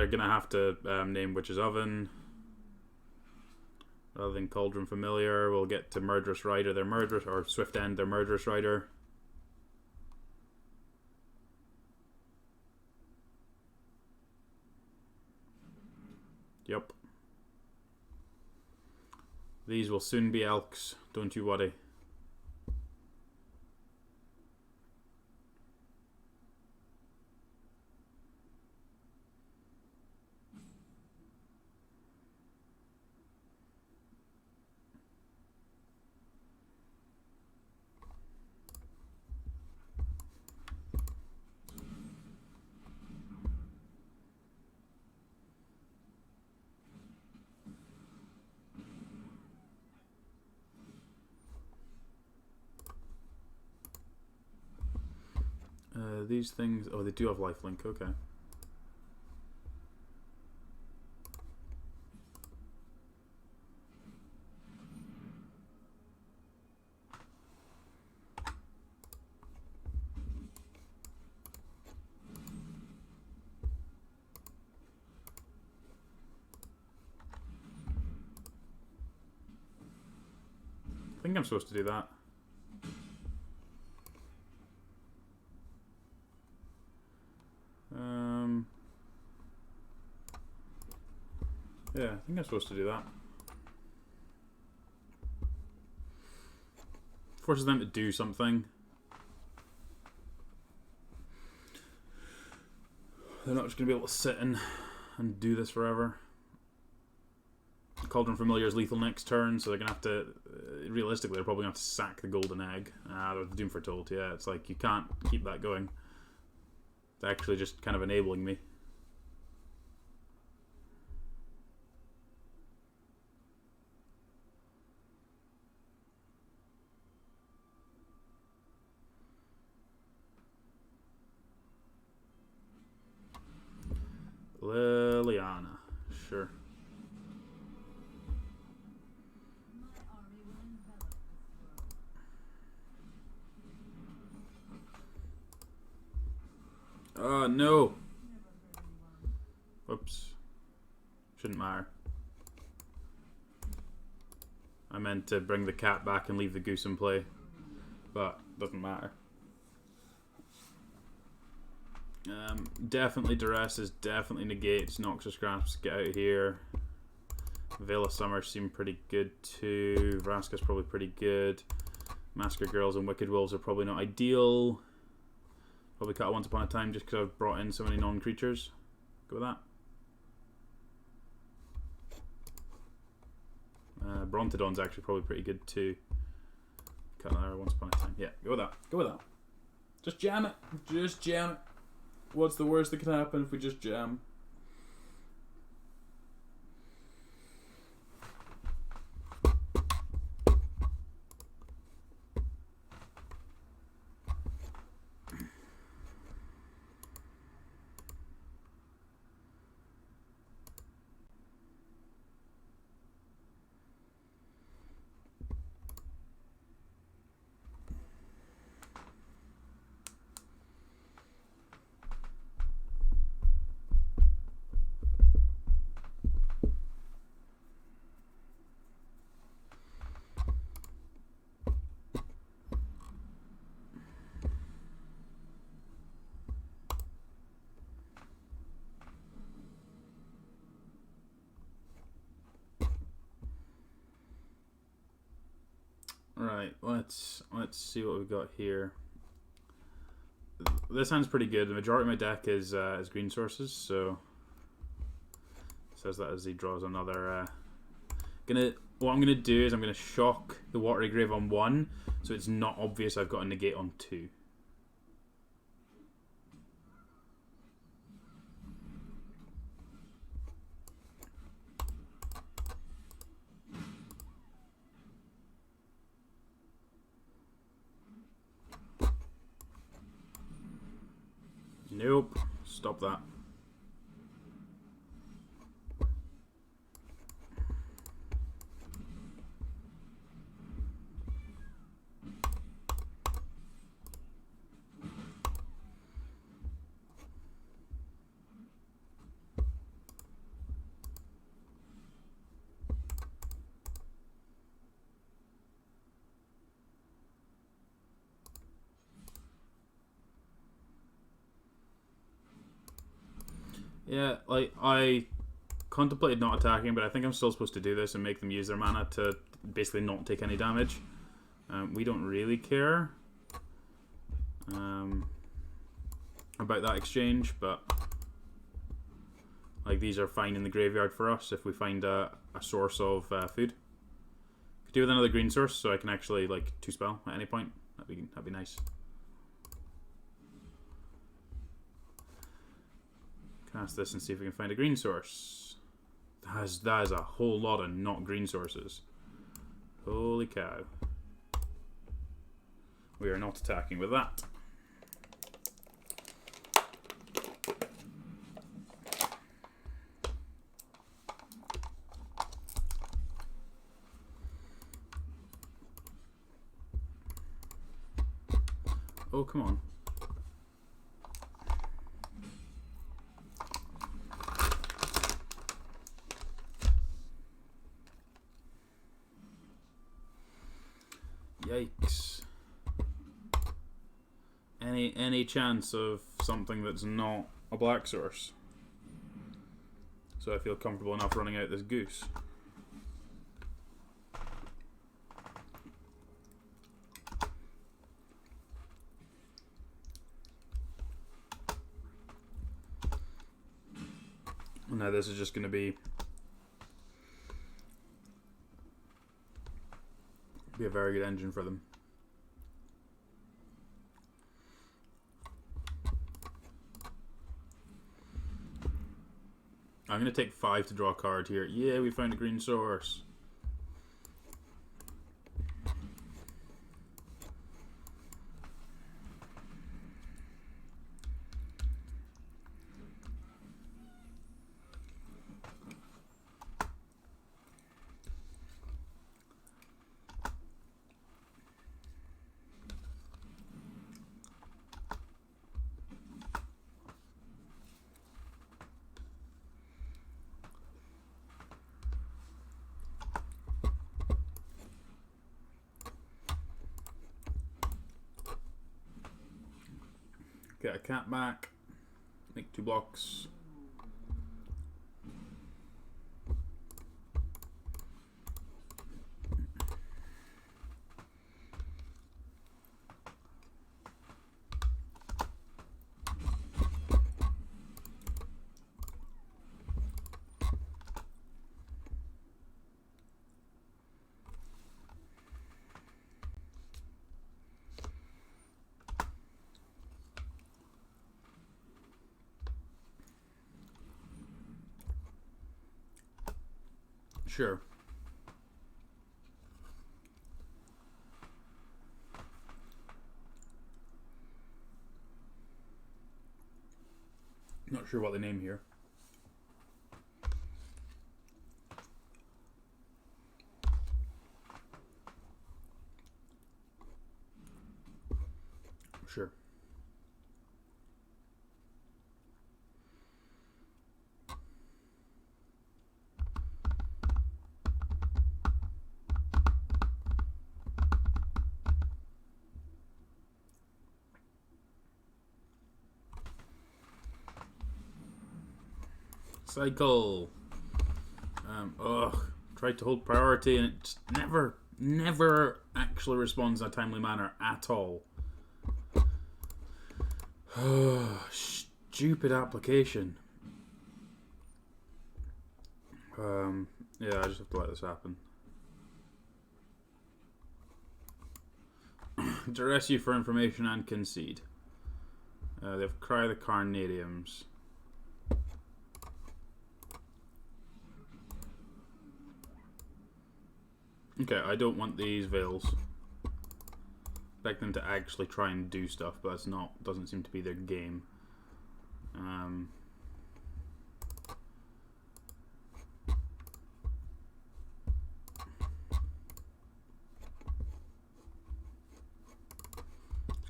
gonna have to name Witch's Oven rather than Cauldron Familiar. We'll get to Murderous Rider, their Murderous, or Swift End, their Murderous Rider. Yup. These will soon be elks, don't you worry. These things... Oh, they do have lifelink, okay. I think I'm supposed to do that. Yeah, I think I'm supposed to do that. Forces them to do something. They're not just going to be able to sit and do this forever. Cauldron Familiar is lethal next turn, so they're going to have to... realistically, they're probably going to have to sack the golden egg. The Doom Foretold, yeah. It's like, you can't keep that going. It's actually just kind of enabling me. Liliana, sure. Oh, no. Whoops. Shouldn't matter. I meant to bring the cat back and leave the goose in play, but doesn't matter. Definitely Duresses, definitely Negates, Noxus Grasps, get out of here. Veil of Summer seem pretty good too. Vraska's probably pretty good. Massacre Girls and Wicked Wolves are probably not ideal. Probably cut Once Upon a Time just because I've brought in so many non-creatures. Go with that. Brontodon's actually probably pretty good too. Cut another Once Upon a Time. Yeah, go with that. Go with that. Just jam it. Just jam it. What's the worst that can happen if we just jam? Right, let's see what we've got here. This hand's pretty good. The majority of my deck is green sources, so says that as he draws another. What I'm gonna do is I'm gonna shock the Watery Grave on 1, so it's not obvious I've got a negate on 2. Nope. Stop that. Yeah, like, I contemplated not attacking, but I think I'm still supposed to do this and make them use their mana to basically not take any damage. We don't really care about that exchange, but like, these are fine in the graveyard for us if we find a source of food. Could do with another green source, so I can actually like 2-spell at any point. That'd be nice. Cast this and see if we can find a green source. That is a whole lot of not green sources. Holy cow. We are not attacking with that. Oh, come on. Yikes. Any chance of something that's not a black source? So I feel comfortable enough running out this goose. Now this is just going to be a very good engine for them. I'm going to take 5 to draw a card here. Yeah, we found a green source. Get a cat back. Make 2 blocks. Sure. Not sure what the name here. Sure. Cycle. Tried to hold priority and it just never actually responds in a timely manner at all. Stupid application. Yeah, I just have to let this happen. Duress you for information and concede. They've Cry the Carnadiums. Okay, I don't want these Veils. Expect them to actually try and do stuff, but that's not, doesn't seem to be their game. A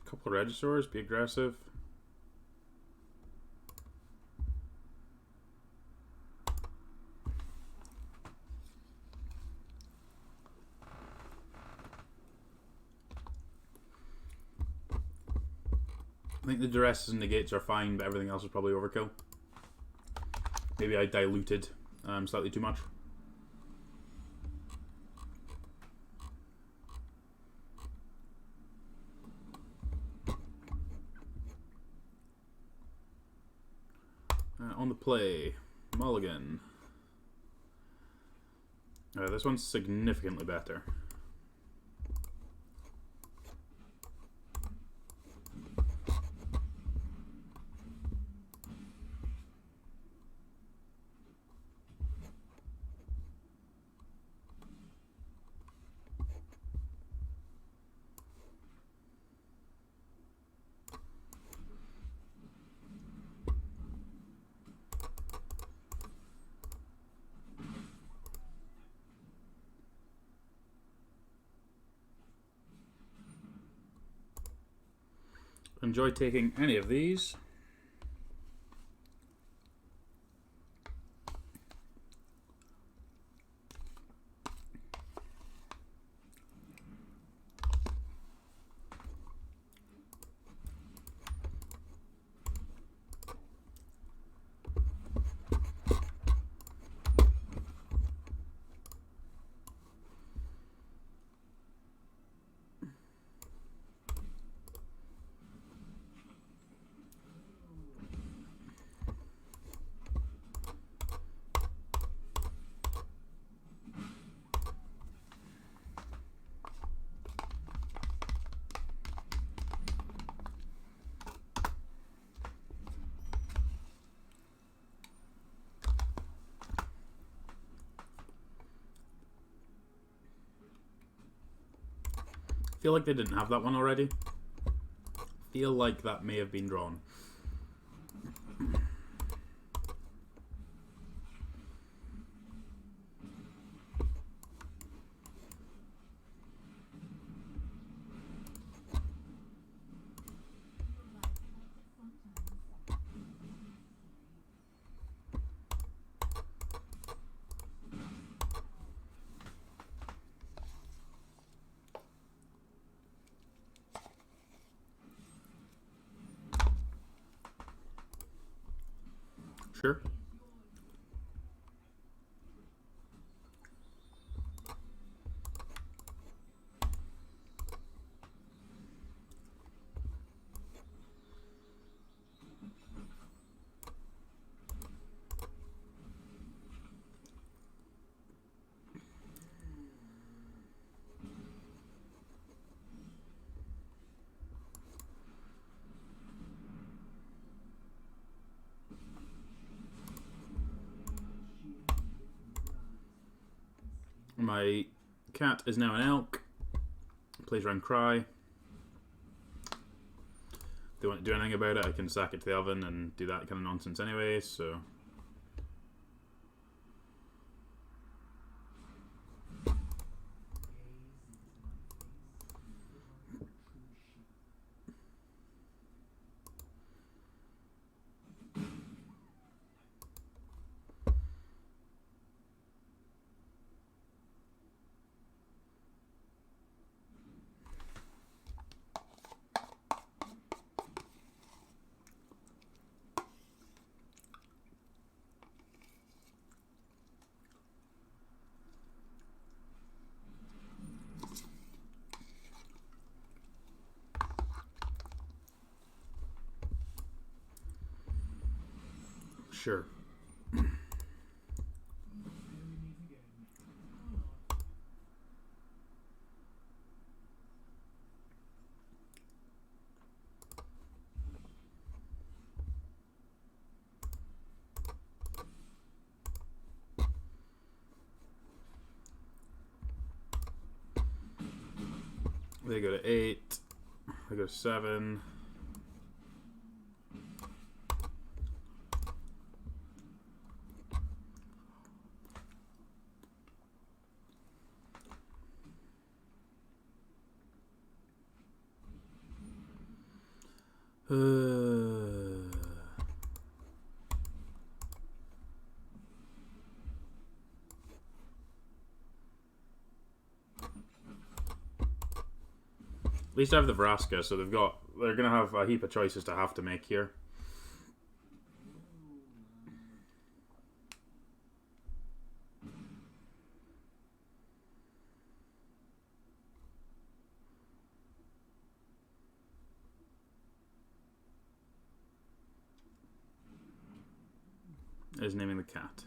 couple of Regisaurs, be aggressive. I think the Duresses and Negates are fine, but everything else is probably overkill. Maybe I diluted slightly too much. On the play, Mulligan. This one's significantly better. Enjoy taking any of these. feel like they didn't have that one already. Feel like that may have been drawn. Sure. My cat is now an elk. Plays around Cry. If they want to do anything about it, I can sack it to the oven and do that kind of nonsense anyway, so... Sure. They go to 8. They go to 7. At least I have the Vraska, so they're gonna have a heap of choices to have to make here. Is naming the cat.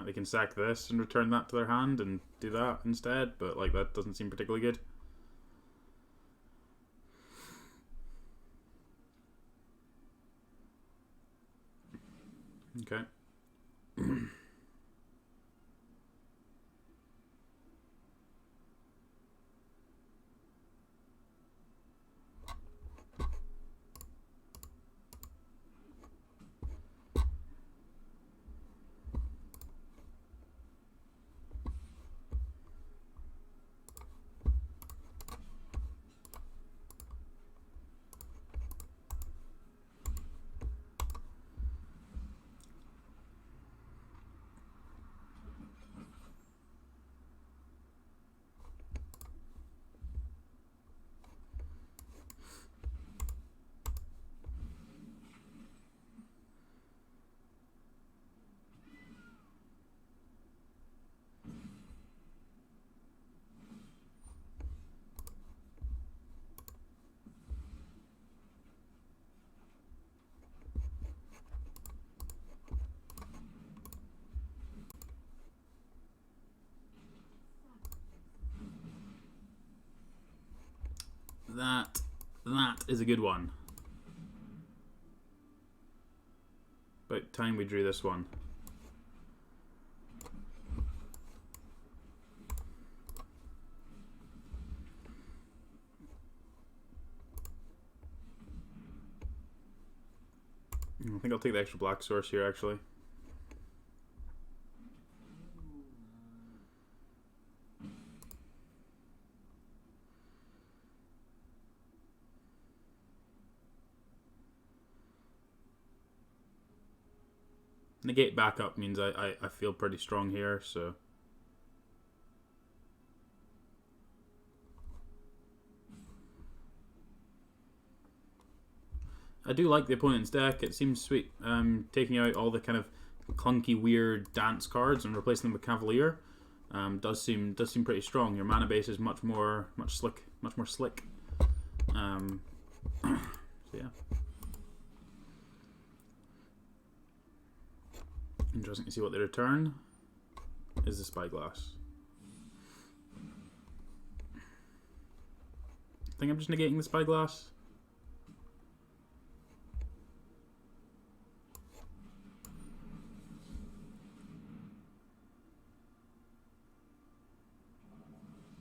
They can sack this and return that to their hand and do that instead, but like that doesn't seem particularly good. Okay. That is a good one. About time we drew this one. I think I'll take the extra black source here, actually. Negate backup means I feel pretty strong here, so... I do like the opponent's deck. It seems sweet. Taking out all the kind of clunky, weird dance cards and replacing them with Cavalier does seem pretty strong. Your mana base is much more slick. So yeah, interesting to see what they return. Is the Spyglass. I think I'm just negating the Spyglass.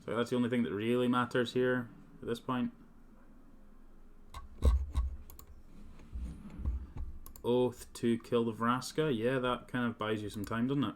So that's the only thing that really matters here at this point. Oath to kill the Vraska. Yeah, that kind of buys you some time, doesn't it?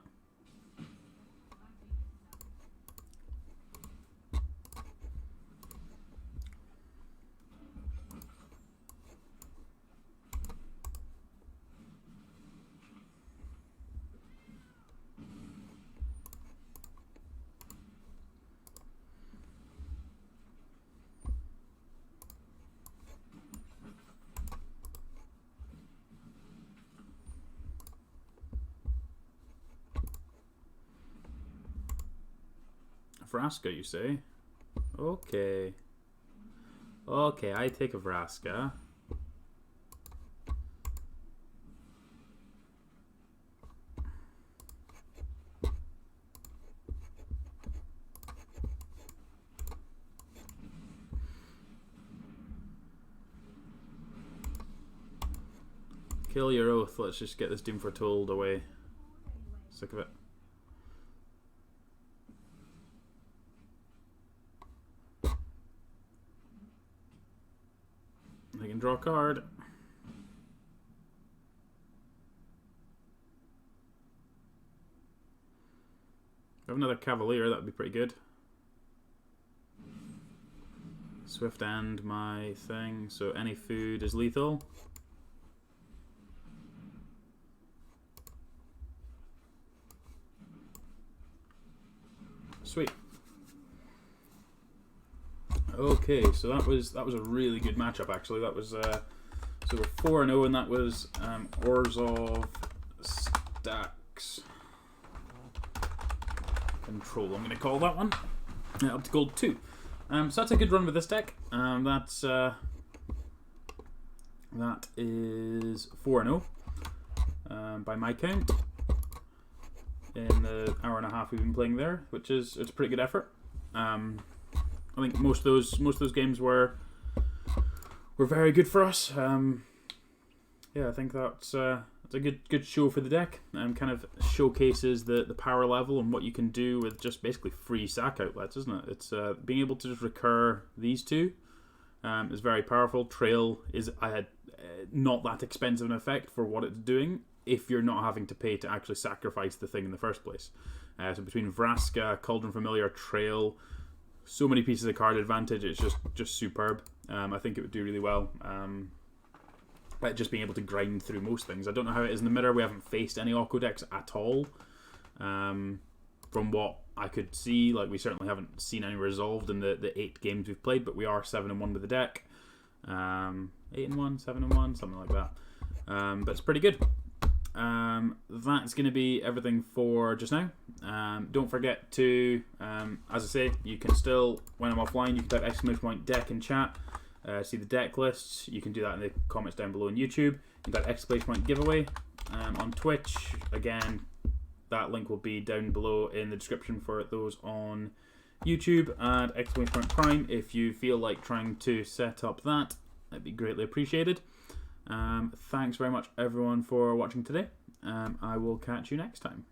Vraska, you say? Okay. Okay, I take a Vraska. Kill your oath. Let's just get this Doom Foretold away. Sick of it. I can draw a card. If I have another Cavalier, that would be pretty good. Swift and my thing, so any food is lethal. Sweet. Okay, so that was a really good matchup actually. That was so we're 4-0, and that was Orzhov Stacks Control. I'm going to call that one up to gold 2. So that's a good run with this deck. That is 4-0 by my count in the hour and a half we've been playing there, which is it's a pretty good effort. I think most of those games were very good for us. Yeah, I think that's a good show for the deck, and kind of showcases the power level and what you can do with just basically free sack outlets, isn't it? It's being able to just recur these two is very powerful. Trail is not that expensive an effect for what it's doing if you're not having to pay to actually sacrifice the thing in the first place. So between Vraska, Cauldron Familiar, Trail, so many pieces of card advantage, it's just superb. I think it would do really well. Just being able to grind through most things. I don't know how it is in the mirror. We haven't faced any Oko decks at all. From what I could see, like we certainly haven't seen any resolved in the 8 games we've played, but we are 7-1 with the deck. 8-1, 7-1, something like that. But it's pretty good. That's going to be everything for just now. Don't forget to, as I say, you can still, when I'm offline, you can type ! deck in chat, see the deck lists. You can do that in the comments down below on YouTube. You can type ! giveaway on Twitch. Again, that link will be down below in the description for those on YouTube and !Prime if you feel like trying to set up that. That'd be greatly appreciated. Thanks very much everyone for watching today. I will catch you next time.